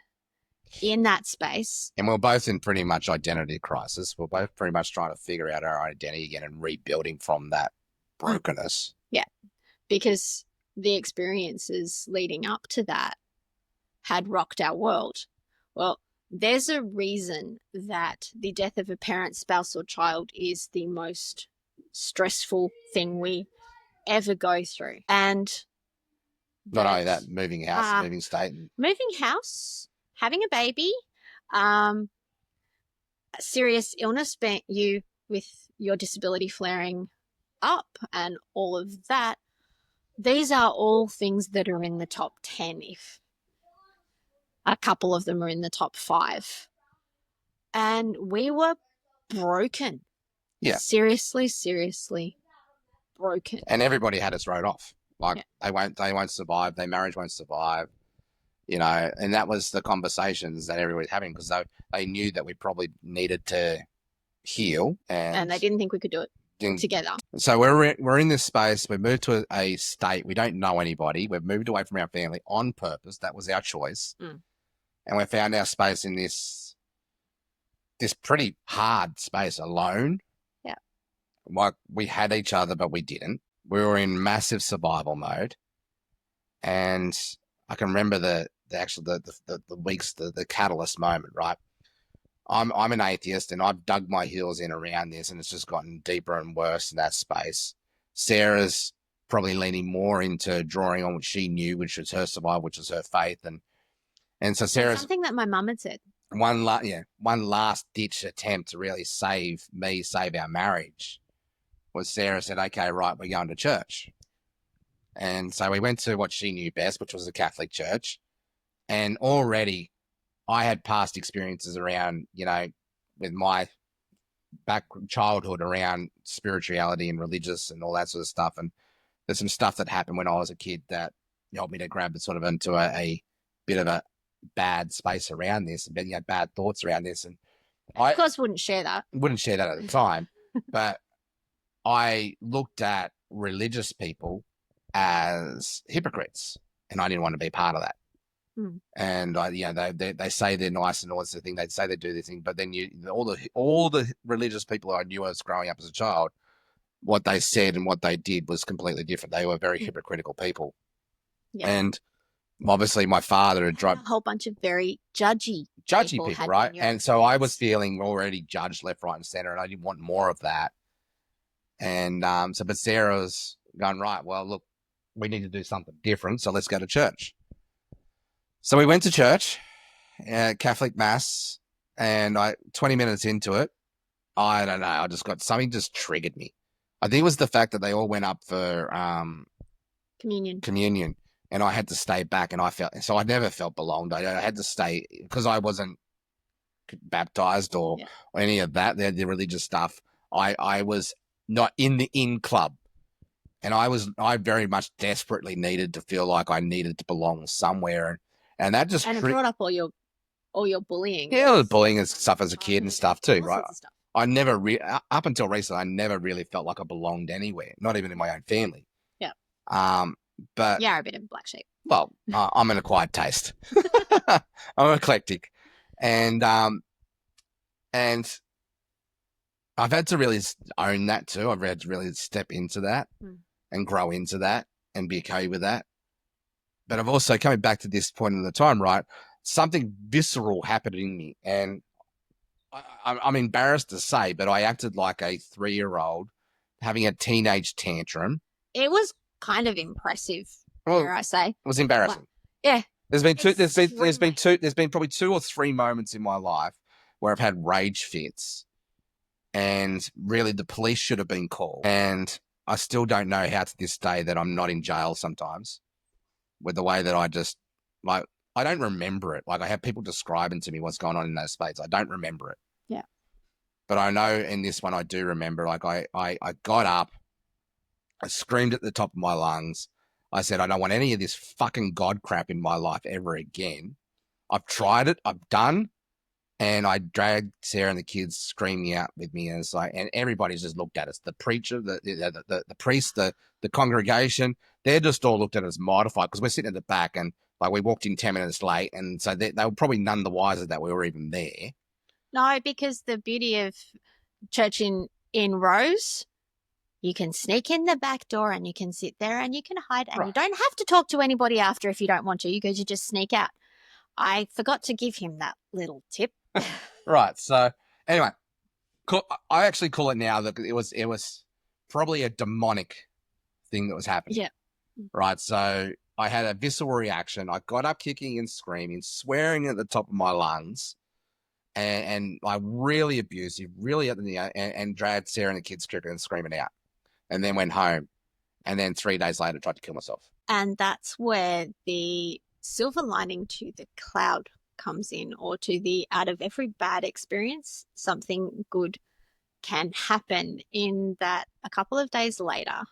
in that space. And we're both in pretty much identity crisis. We're both pretty much trying to figure out our identity again and rebuilding from that brokenness. Yeah, because the experiences leading up to that had rocked our world. Well, there's a reason that the death of a parent, spouse, or child is the most stressful thing we ever go through. And not only that, moving house, moving state. Moving house, having a baby, serious illness, you with your disability flaring up and all of that. These are all things that are in the top 10, if a couple of them are in the top 5. And we were broken. Yeah. Seriously broken. And everybody had us wrote off. Like, they won't survive. Their marriage won't survive. And that was the conversations that everybody was having, because they knew that we probably needed to heal. And they didn't think we could do it together. So we're in this space. We moved to a state. We don't know anybody. We've moved away from our family on purpose. That was our choice. And we found our space in this pretty hard space alone. Yeah. Like, we had each other, but we didn't. We were in massive survival mode. And I can remember the weeks, the catalyst moment, right? I'm an atheist, and I've dug my heels in around this, and it's just gotten deeper and worse in that space. Sarah's probably leaning more into drawing on what she knew, which was her survival, which was her faith, and so Sarah's something that my mum had said. One last ditch attempt to really save our marriage was Sarah said, "Okay, right, we're going to church." And so we went to what she knew best, which was the Catholic church. And already I had past experiences around, with my childhood around spirituality and religious and all that sort of stuff. And there's some stuff that happened when I was a kid that helped me to grab it sort of into a bit of a bad space around this, and had bad thoughts around this. And I, of course, wouldn't share that at the time. But I looked at religious people as hypocrites, and I didn't want to be part of that. And they say they're nice and all this thing. They say they do this thing, but then all the religious people I knew as growing up as a child, what they said and what they did was completely different. They were very hypocritical people. Yeah. And obviously my father had dropped a whole bunch of very judgy people, right? And so I was feeling already judged left, right, and center, and I didn't want more of that. And but Sarah's going, right, well, look, we need to do something different, so let's go to church. So we went to church, Catholic mass, and 20 minutes into it, I don't know, I just got something just triggered me. I think it was the fact that they all went up for communion, and I had to stay back, and I never felt belonged. I had to stay because I wasn't baptized or any of that, the religious stuff. I was not in the in club, and I very much desperately needed to feel like I needed to belong somewhere, and that just it brought up all your bullying. Yeah, the bullying and stuff as a kid and stuff too, right? I never up until recently, I never really felt like I belonged anywhere, not even in my own family. Yeah. But yeah, a bit of a black sheep. Well, I'm an acquired taste. I'm eclectic, and I've had to really own that too. I've had to really step into that and grow into that and be okay with that. But I've also coming back to this point in the time, right? Something visceral happened in me, and I'm embarrassed to say, but I acted like a 3-year-old having a teenage tantrum. It was kind of impressive, dare I say. It was embarrassing. Yeah. There's been probably 2 or 3 moments in my life where I've had rage fits, and really the police should have been called. And I still don't know how to this day that I'm not in jail sometimes with the way that I just I don't remember it. Like, I have people describing to me what's going on in those spaces. I don't remember it. Yeah. But I know in this one I do remember. Like, I got up, I screamed at the top of my lungs. I said, I don't want any of this fucking God crap in my life ever again. I've tried it. I've done. And I dragged Sarah and the kids screaming out with me. And it's like, and everybody's just looked at us. The preacher, the priest, the congregation, they're just all looked at us mortified because we're sitting at the back, and like we walked in 10 minutes late. And so they were probably none the wiser that we were even there. No, because the beauty of church in rows, you can sneak in the back door and you can sit there and you can hide, and you don't have to talk to anybody after if you don't want to. You just sneak out. I forgot to give him that little tip. Right. So anyway, I actually call it now that it was probably a demonic thing that was happening. Yeah. Right. So I had a visceral reaction. I got up kicking and screaming, swearing at the top of my lungs, and like really abusive, really at the and dragged Sarah and the kids stripping and screaming out, and then went home, and then 3 days later tried to kill myself. And that's where the silver lining to the cloud comes in, or to the out of every bad experience, something good can happen, in that a couple of days later,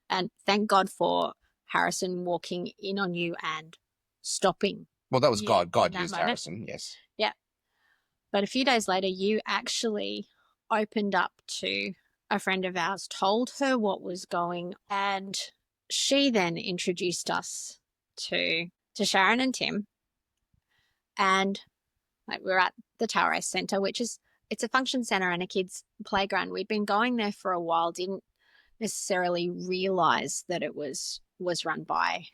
and thank God for Harrison walking in on you and stopping. Well, that was God. God used moment. Harrison, yes. Yeah. But a few days later, you actually opened up to a friend of ours, told her what was going, and she then introduced us to Sharon and Tim. And like, we're at the Tower Race Centre, it's a function centre and a kids' playground. We'd been going there for a while, didn't necessarily realise that it was run by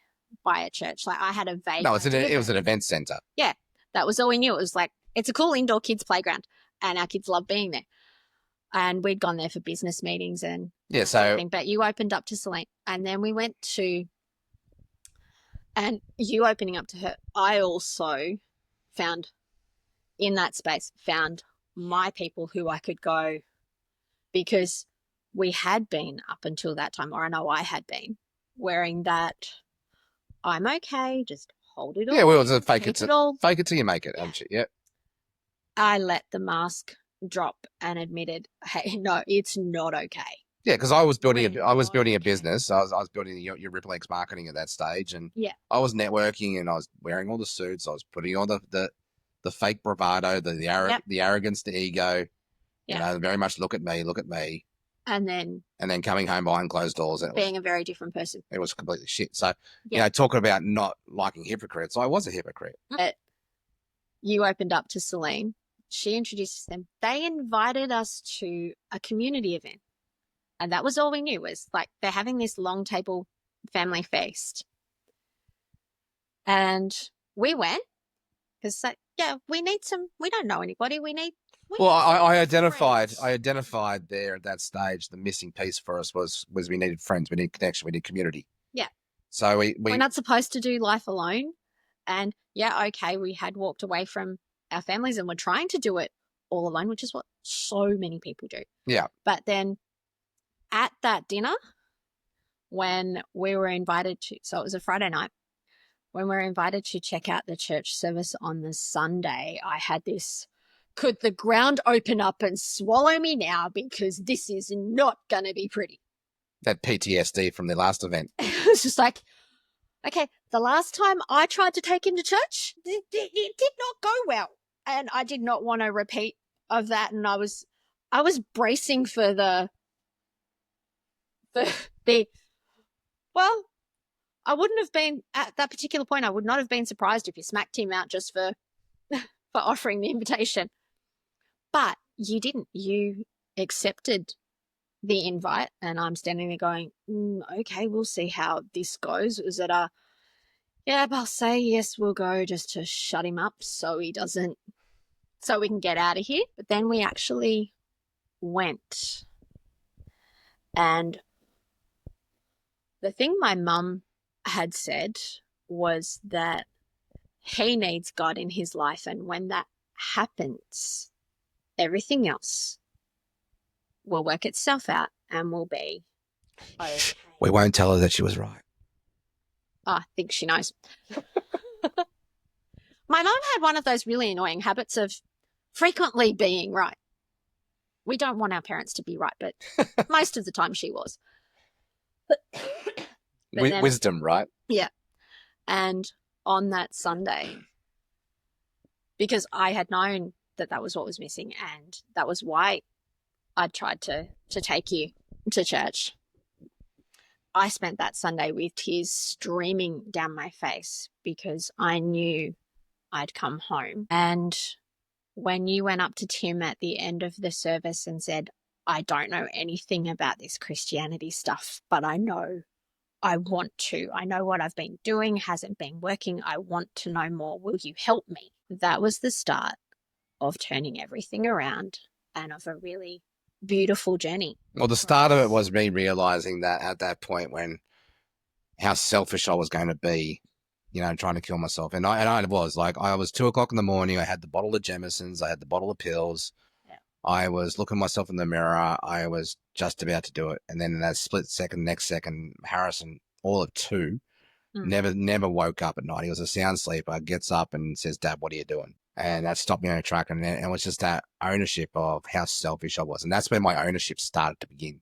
a church. Like, I had a vague idea. It was an event centre. Yeah, that was all we knew. It was like, it's a cool indoor kids' playground, and our kids love being there. And we'd gone there for business meetings and but you opened up to Celine, and then we went to, and you opening up to her, I also found my people who I could go, because we had been up until that time, or I know I had been wearing that I'm okay, just hold it all. Yeah, well, it was a fake it till you make it, haven't you? Yep. I let the mask drop and admitted, hey, no, it's not okay. Yeah, because I was building a business. I was building your Ripple X marketing at that stage, and I was networking, and I was wearing all the suits. I was putting all the fake bravado, the arrogance, the ego. You know, very much look at me. And then coming home behind closed doors, and being a very different person. It was completely shit. So you know, talking about not liking hypocrites, I was a hypocrite. But you opened up to Celine. She introduced them. They invited us to a community event. And that was all we knew, was like, they're having this long table family feast. And we went because, we don't know anybody. I identified there at that stage, the missing piece for us was we needed friends. We needed connection. We needed community. Yeah. So we're not supposed to do life alone. And yeah, okay, we had walked away from our families and were trying to do it all alone, which is what so many people do. Yeah. But then at that dinner, when we were invited to, so it was a Friday night, when we were invited to check out the church service on the Sunday, I had this, could the ground open up and swallow me now, because this is not going to be pretty. That PTSD from the last event. It was just like, okay, the last time I tried to take him to church, it did not go well. And I did not want a repeat of that. And I was bracing for the, well, I wouldn't have been, at that particular point, I would not have been surprised if you smacked him out just for offering the invitation. But you didn't. You accepted the invite, and I'm standing there going, okay, we'll see how this goes. Was it yeah, I'll say yes, we'll go, just to shut him up so we can get out of here. But then we actually went. And the thing my mum had said was that he needs God in his life, and when that happens, everything else will work itself out and will be okay. We won't tell her that she was right. I think she knows. My mum had one of those really annoying habits of frequently being right. We don't want our parents to be right, but most of the time she was. Wisdom, right? Yeah. And on that Sunday, because I had known that was what was missing, and that was why I tried to take you to church, I spent that Sunday with tears streaming down my face because I knew I'd come home. And when you went up to Tim at the end of the service and said, I don't know anything about this Christianity stuff, but I know I want to. I know what I've been doing hasn't been working. I want to know more. Will you help me? That was the start of turning everything around and of a really beautiful journey. Well, the start of it was me realizing that at that point, when how selfish I was going to be, trying to kill myself. And I was like, I was 2:00 in the morning. I had the bottle of Jamison's. I had the bottle of pills. Yeah. I was looking myself in the mirror. I was just about to do it. And then in that split second, next second, Harrison, all of two, never woke up at night. He was a sound sleeper, gets up and says, Dad, what are you doing? And that stopped me on a track. And it was just that ownership of how selfish I was. And that's where my ownership started to begin.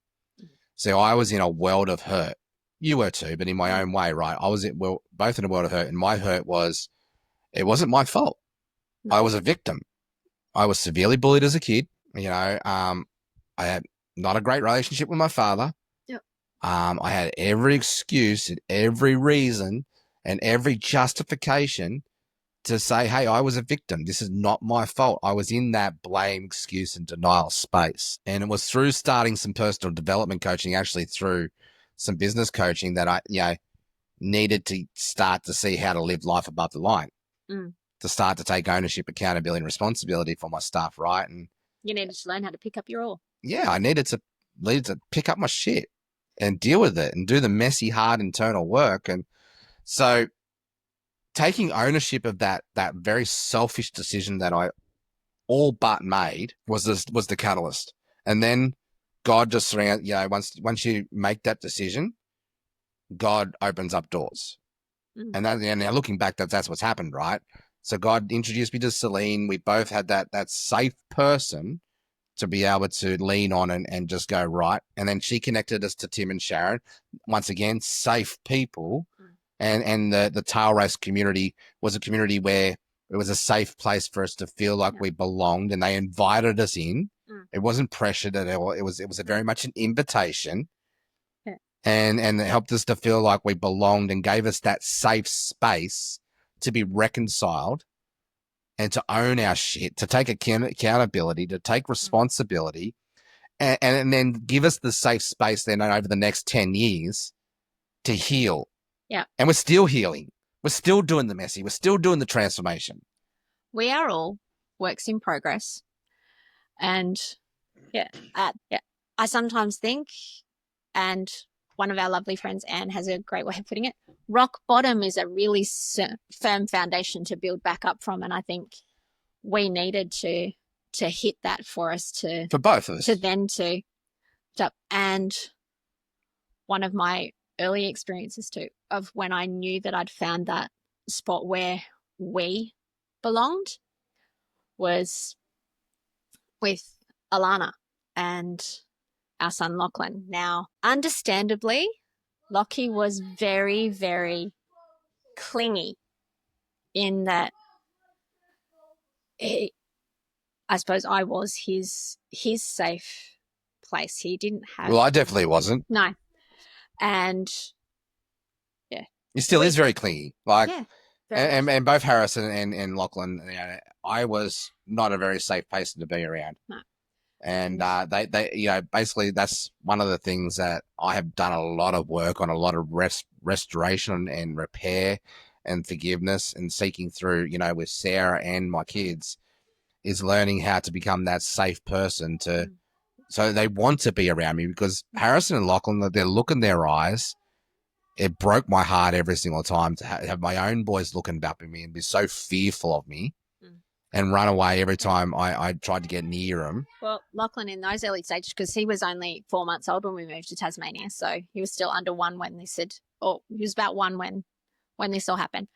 So I was in a world of hurt. You were too, but in my own way, right? I was both in a world of hurt. And my hurt was, it wasn't my fault. No. I was a victim. I was severely bullied as a kid. I had not a great relationship with my father. Yep. I had every excuse and every reason and every justification to say, hey, I was a victim. This is not my fault. I was in that blame, excuse, and denial space. And it was through starting some personal development coaching, actually through some business coaching, that I, needed to start to see how to live life above the line, to start to take ownership, accountability, and responsibility for my stuff, right? And you needed to learn how to pick up your all. Yeah, I needed to pick up my shit and deal with it and do the messy, hard internal work. And so taking ownership of that very selfish decision that I all but made was the catalyst. And then God just surround, once you make that decision, God opens up doors. And now looking back, that's what's happened, right? So God introduced me to Celine. We both had that safe person to be able to lean on and just go right. And then she connected us to Tim and Sharon. Once again, safe people. And the tail race community was a community where it was a safe place for us to feel like we belonged, and they invited us in. It wasn't pressured at all. It was a very much an invitation. Yeah. And it helped us to feel like we belonged and gave us that safe space to be reconciled and to own our shit, to take accountability, to take responsibility, and then give us the safe space then over the next 10 years to heal. Yeah. And we're still healing. We're still doing the messy. We're still doing the transformation. We are all works in progress. And I sometimes think, and one of our lovely friends, Anne, has a great way of putting it. Rock bottom is a really firm foundation to build back up from. And I think we needed to hit that for us for both of us. And one of my early experiences too, of when I knew that I'd found that spot where we belonged, was with Alana and our son Lachlan. Now, understandably, Lockie was very, very clingy in that I suppose I was his safe place. He didn't have... Well, I definitely wasn't. No. And, yeah. He still is very clingy. Like, yeah, and both Harrison and Lachlan, you know, I was not a very safe person to be around. No. And they, you know, basically that's one of the things that I have done a lot of work on, a lot of restoration and repair and forgiveness and seeking through, you know, with Sarah and my kids, is learning how to become that safe person to, so they want to be around me, because Harrison and Lachlan, their look in their eyes, it broke my heart every single time to have my own boys looking up at me and be so fearful of me and run away every time I tried to get near him. Well, Lachlan in those early stages, because he was only 4 months old when we moved to Tasmania, so he was still under 1 when this had, or he was about 1 when this all happened.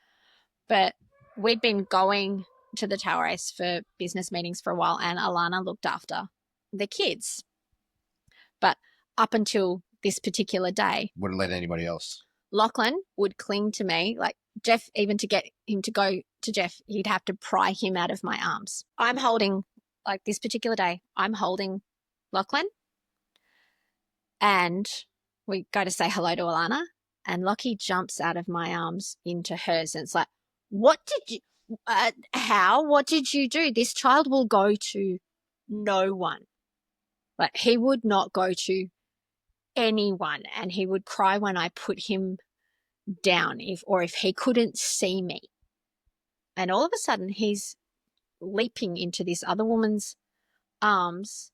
But we'd been going to the Tower Race for business meetings for a while, and Alana looked after the kids. But up until this particular day, Wouldn't let anybody else. Lachlan would cling to me, like Jeff, even to get him to go to Jeff, he'd have to pry him out of my arms. I'm holding, like this particular day, I'm holding Lachlan, and we go to say hello to Alana, and Lockie jumps out of my arms into hers, and it's like, what did you do? This child will go to no one. Like, he would not go to anyone, and he would cry when I put him down if he couldn't see me. And all of a sudden he's leaping into this other woman's arms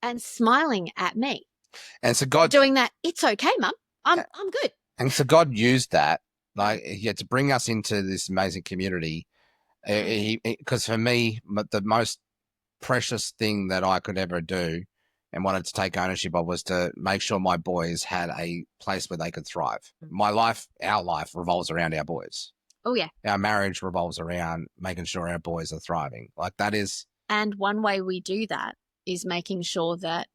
and smiling at me. And so God doing that, it's okay, Mum. I'm good. And so God used that, like, to bring us into this amazing community. Because for me, the most precious thing that I could ever do and wanted to take ownership of was to make sure my boys had a place where they could thrive. My life, our life, revolves around our boys. Oh, yeah. Our marriage revolves around making sure our boys are thriving. Like, that is... And one way we do that is making sure that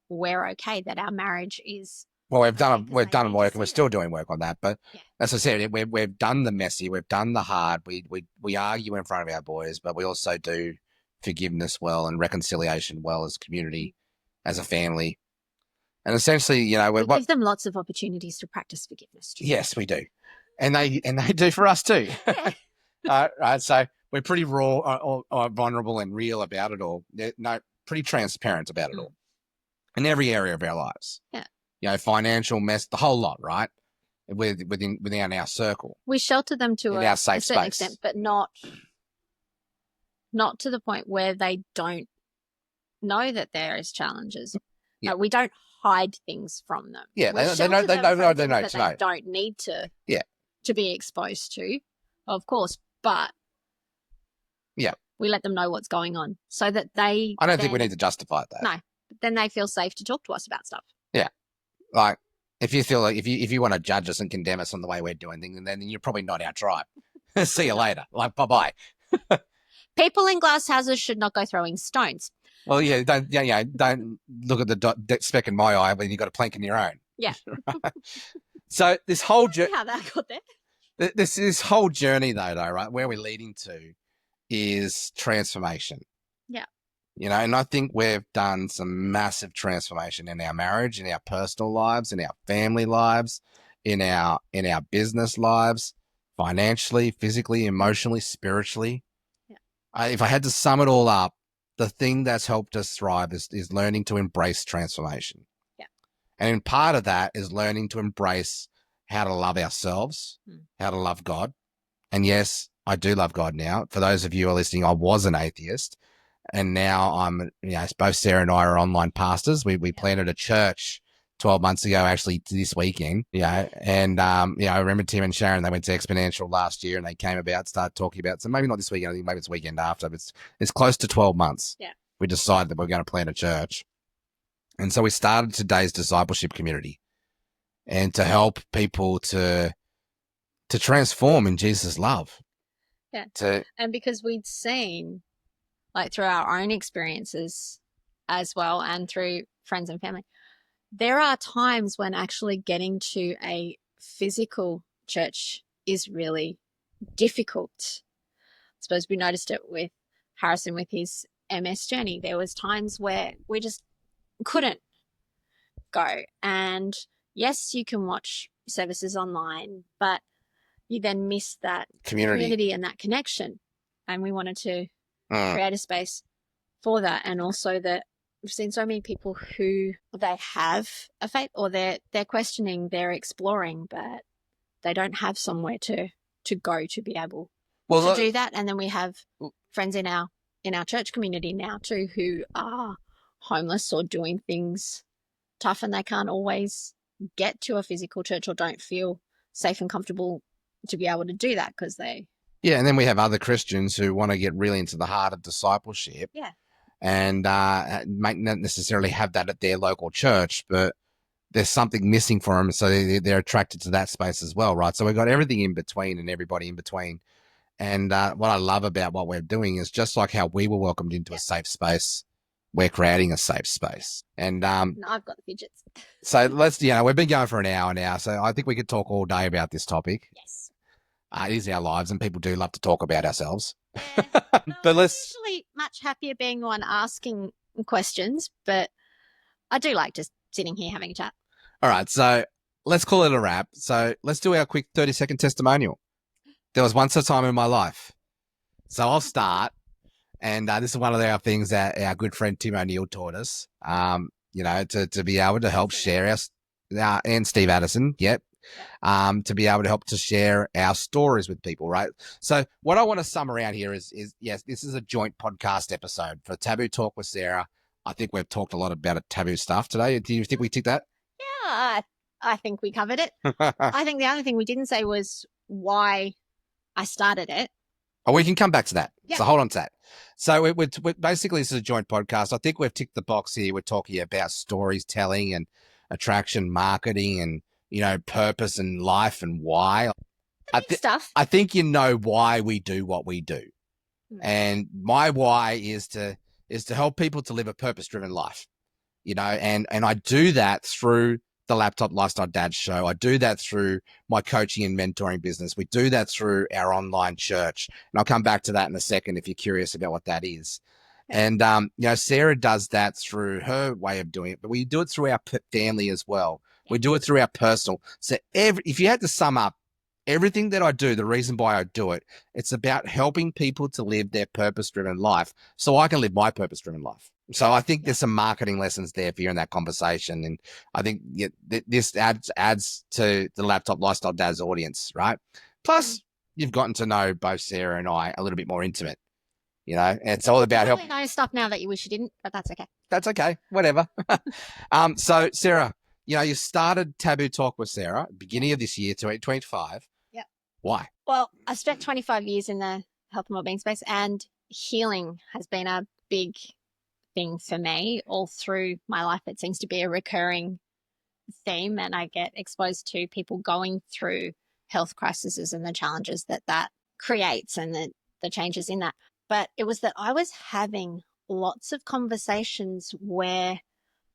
we're okay, that our marriage is... Well, we've done work, and we're still doing work on that. But as I said, we've done the messy, we've done the hard. We argue in front of our boys, but we also do forgiveness well and reconciliation well as a community, as a family. And essentially, you know, we give them lots of opportunities to practice forgiveness too. Yes, we do. And they do for us too. Yeah. Right. So we're pretty raw or vulnerable and real about it all. No, pretty transparent about it all in every area of our lives. Yeah. You know, financial mess, the whole lot, right? Within our circle. We shelter them to a safe certain space. extent, but not to the point where they don't know that there is challenges. Yeah. We don't hide things from them. Yeah, We they know. They know. they don't need to. Yeah. To be exposed to, of course, but yeah, we let them know what's going on so that they. I don't think we need to justify that. No, but then they feel safe to talk to us about stuff. Yeah, like if you feel like if you want to judge us and condemn us on the way we're doing things, then you're probably not our tribe. See you later. Like, bye. People in glass houses should not go throwing stones. Well, yeah, don't look at the speck in my eye when you've got a plank in your own. Yeah. Right? So this whole how that got there. This whole journey, though, right, where we're leading to is transformation. Yeah. You know, and I think we've done some massive transformation in our marriage, in our personal lives, in our family lives, in our business lives, financially, physically, emotionally, spiritually. Yeah. If I had to sum it all up, the thing that's helped us thrive is learning to embrace transformation. Yeah. And part of that is learning to embrace how to love ourselves, how to love God. And yes, I do love God now. For those of you who are listening, I was an atheist. And now I'm, both Sarah and I are online pastors. We planted a church 12 months ago, actually this weekend, and, I remember Tim and Sharon, they went to Exponential last year and they came about, started talking about, so maybe not this weekend, I think maybe it's the weekend after, but it's close to 12 months. Yeah. We decided that we're going to plant a church. And so we started today's discipleship community and to help people to transform in Jesus' love. Yeah. And because we'd seen, like through our own experiences as well and through friends and family, there are times when actually getting to a physical church is really difficult. I suppose we noticed it with Harrison with his MS journey. There was times where we just couldn't go. And yes, you can watch services online, but you then miss that community and that connection. And we wanted to create a space for that. And also that we've seen so many people who they have a faith or they're questioning, they're exploring, but they don't have somewhere to go to be able to do that. And then we have friends in our church community now too who are homeless or doing things tough and they can't always get to a physical church or don't feel safe and comfortable to be able to do that because they... Yeah, and then we have other Christians who want to get really into the heart of discipleship. Yeah. And might not necessarily have that at their local church, but there's something missing for them, so they're attracted to that space as well, right? So we've got everything in between and everybody in between. And what I love about what we're doing is just like how we were welcomed into a safe space, we're creating a safe space. And no, I've got the fidgets. So let's, we've been going for an hour now, so I think we could talk all day about this topic. Yes. It is our lives, and people do love to talk about ourselves. Yeah. No, but I'm usually much happier being the one asking questions, but I do like just sitting here having a chat. All right, so let's call it a wrap. So let's do our quick 30-second testimonial. There was once a time in my life. So I'll start, and this is one of our things that our good friend Tim O'Neill taught us, to be able to help share our, and Steve Addison, to be able to help to share our stories with people, right? So what I want to sum around here is yes, this is a joint podcast episode for Taboo Talk with Sarah. I think we've talked a lot about taboo stuff today. Do you think we ticked that? Yeah, I think we covered it. I think the only thing we didn't say was why I started it. Oh, we can come back to that. Yep. So hold on to that. So we're basically, this is a joint podcast. I think we've ticked the box here. We're talking about storytelling and attraction marketing and, purpose and life and why. Stuff. I think you know why we do what we do. And my why is to help people to live a purpose-driven life, and I do that through the Laptop Lifestyle Dad Show. I do that through my coaching and mentoring business. We do that through our online church. And I'll come back to that in a second if you're curious about what that is. And, Sarah does that through her way of doing it, but we do it through our family as well. We do it through our personal. So if you had to sum up everything that I do, the reason why I do it, it's about helping people to live their purpose-driven life so I can live my purpose-driven life. So I think there's some marketing lessons there for you in that conversation. And I think this adds to the Laptop Lifestyle Dad's audience, right? Plus, you've gotten to know both Sarah and I a little bit more intimate. And it's all about helping. I know stuff now that you wish you didn't, but that's okay. That's okay. Whatever. So Sarah, you started Taboo Talk with Sarah beginning of this year, 2025. Yeah. Why? Well, I spent 25 years in the health and wellbeing space, and healing has been a big thing for me all through my life. It seems to be a recurring theme, and I get exposed to people going through health crises and the challenges that creates and the changes in that. But it was that I was having lots of conversations where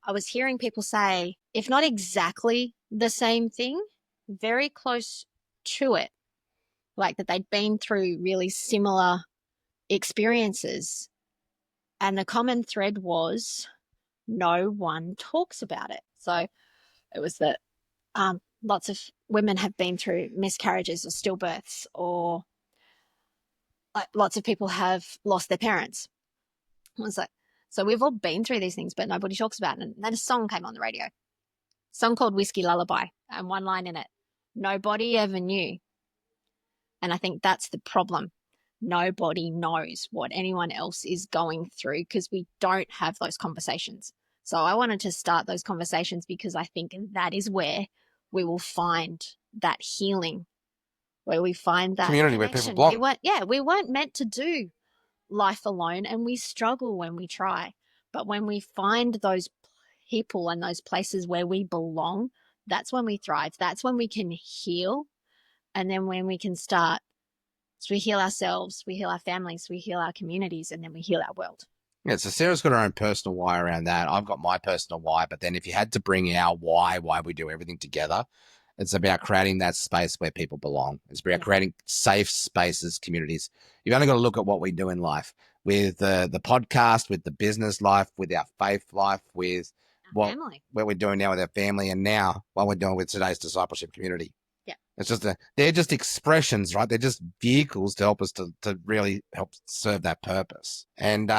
I was hearing people say, if not exactly the same thing, very close to it, like that they'd been through really similar experiences. And the common thread was no one talks about it. So it was that lots of women have been through miscarriages or stillbirths, or lots of people have lost their parents. I was like, so we've all been through these things, but nobody talks about it. And then a song came on the radio, a song called Whiskey Lullaby, and one line in it, nobody ever knew. And I think that's the problem. Nobody knows what anyone else is going through because we don't have those conversations. So I wanted to start those conversations because I think that is where we will find that healing, where we find that community where people connection. belong. We weren't meant to do life alone, and we struggle when we try. But when we find those people and those places where we belong, that's when we thrive. That's when we can heal. And then when we can start, so we heal ourselves, we heal our families, we heal our communities, and then we heal our world. Yeah, so Sarah's got her own personal why around that. I've got my personal why, but then if you had to bring our why we do everything together, it's about creating that space where people belong. It's about creating safe spaces, communities. You've only got to look at what we do in life with the podcast, with the business life, with our faith life, with what we're doing now with our family, and now what we're doing with today's discipleship community. Yeah. It's just they're just expressions, right? They're just vehicles to help us to really help serve that purpose. And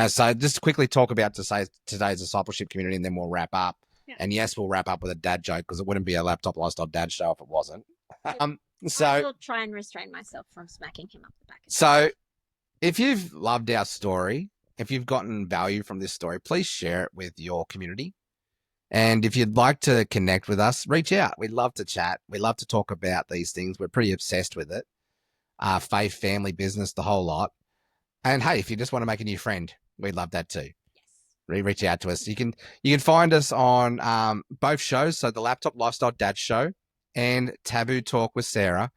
so just quickly talk about today's discipleship community, and then we'll wrap up. Yeah. And yes, we'll wrap up with a dad joke because it wouldn't be a laptop lifestyle dad show if it wasn't. So I will try and restrain myself from smacking him up the back. So if you've loved our story, if you've gotten value from this story, please share it with your community. And if you'd like to connect with us, reach out. We'd love to chat. We love to talk about these things. We're pretty obsessed with it. Faith, family, business, the whole lot. And hey, if you just want to make a new friend, we'd love that too. Yes. Reach out to us. You can find us on both shows. So the Laptop Lifestyle Dad Show and Taboo Talk with Sarah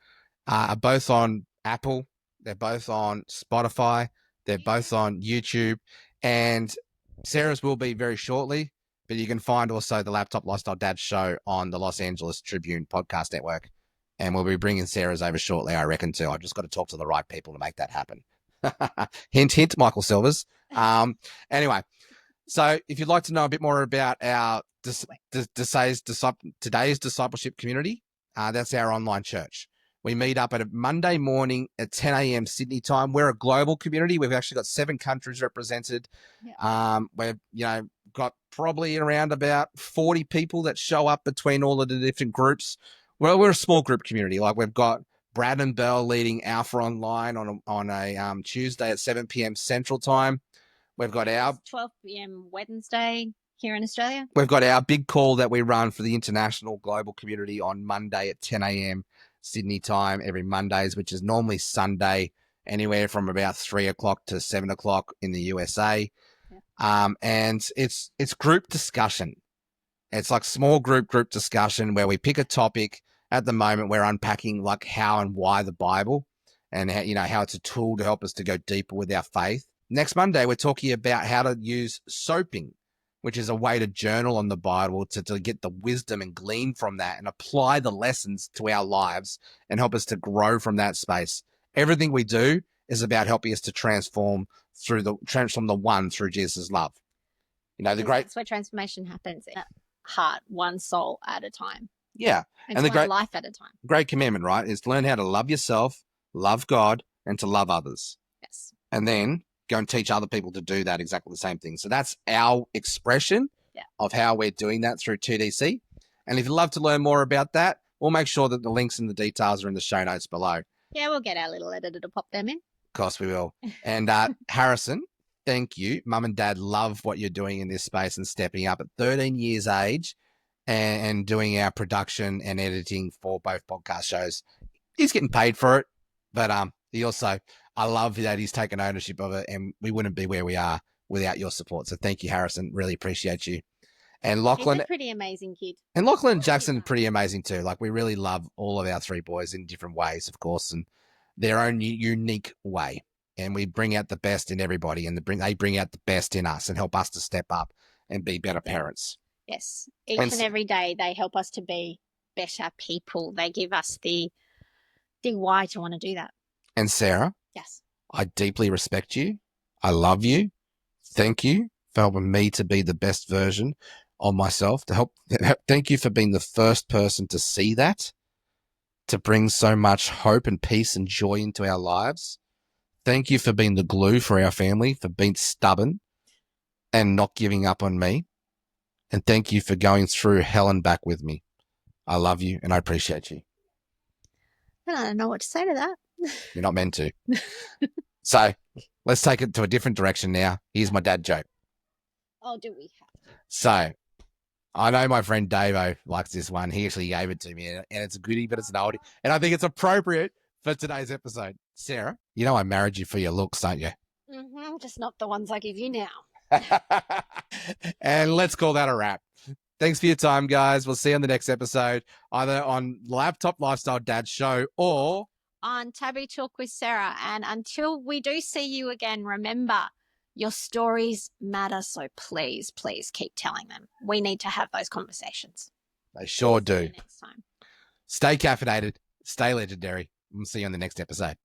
are both on Apple. They're both on Spotify. They're both on YouTube. And Sarah's will be very shortly. But you can find also the Laptop Lifestyle Dad Show on the Los Angeles Tribune podcast network. And we'll be bringing Sarah's over shortly, I reckon, too. I've just got to talk to the right people to make that happen. Hint, hint, Michael Silvers. Anyway, so if you'd like to know a bit more about our today's discipleship community, that's our online church. We meet up at a Monday morning at 10 a.m. Sydney time. We're a global community. We've actually got 7 countries represented. Yeah. We've got probably around about 40 people that show up between all of the different groups. Well, we're a small group community. Like we've got Brad and Bell leading Alpha Online on a Tuesday at 7 p.m. Central Time. We've got our 12 p.m. Wednesday here in Australia. We've got our big call that we run for the international global community on Monday at 10 a.m. Sydney time every Mondays, which is normally Sunday, anywhere from about 3 o'clock to 7 o'clock in the USA. Yeah. And it's group discussion. It's like small group discussion where we pick a topic. At the moment, we're unpacking like how and why the Bible, and how it's a tool to help us to go deeper with our faith. Next Monday, we're talking about how to use soaping, which is a way to journal on the Bible to get the wisdom and glean from that and apply the lessons to our lives and help us to grow from that space. Everything we do is about helping us to transform the one through Jesus' love. That's where transformation happens. Heart, one soul at a time. Yeah. And one life at a time. Great commandment, right? Is to learn how to love yourself, love God, and to love others. Yes. And then go and teach other people to do that exactly the same thing. So that's our expression of how we're doing that through 2DC. And if you'd love to learn more about that, we'll make sure that the links and the details are in the show notes below. Yeah, we'll get our little editor to pop them in. Of course we will. And Harrison, thank you. Mum and Dad love what you're doing in this space and stepping up at 13 years age and doing our production and editing for both podcast shows. He's getting paid for it, but he also, I love that he's taken ownership of it, and we wouldn't be where we are without your support. So thank you, Harrison. Really appreciate you. And Lachlan, he's a pretty amazing kid. And Lachlan and Jackson, pretty amazing too. Like we really love all of our 3 boys in different ways, of course, and their own unique way. And we bring out the best in everybody, and they bring out the best in us and help us to step up and be better parents. Yes. Each and every day they help us to be better people. They give us the why to want to do that. And Sarah? Yes. I deeply respect you. I love you. Thank you for helping me to be the best version of myself. Thank you for being the first person to see that, to bring so much hope and peace and joy into our lives. Thank you for being the glue for our family, for being stubborn and not giving up on me. And thank you for going through hell and back with me. I love you and I appreciate you. I don't know what to say to that. You're not meant to. So let's take it to a different direction now. Here's my dad joke. Oh, do we have to? So I know my friend Davo likes this one. He actually gave it to me, and it's a goodie, but it's an oldie. And I think it's appropriate for today's episode. Sarah, you know I married you for your looks, don't you? Just not the ones I give you now. And let's call that a wrap. Thanks for your time, guys. We'll see you on the next episode, either on Laptop Lifestyle Dad Show or on Taboo Talk with Sarah. And until we do see you again, remember, your stories matter. So please, please keep telling them. We need to have those conversations. They sure See do. you next time. Stay caffeinated, stay legendary. We'll see you on the next episode.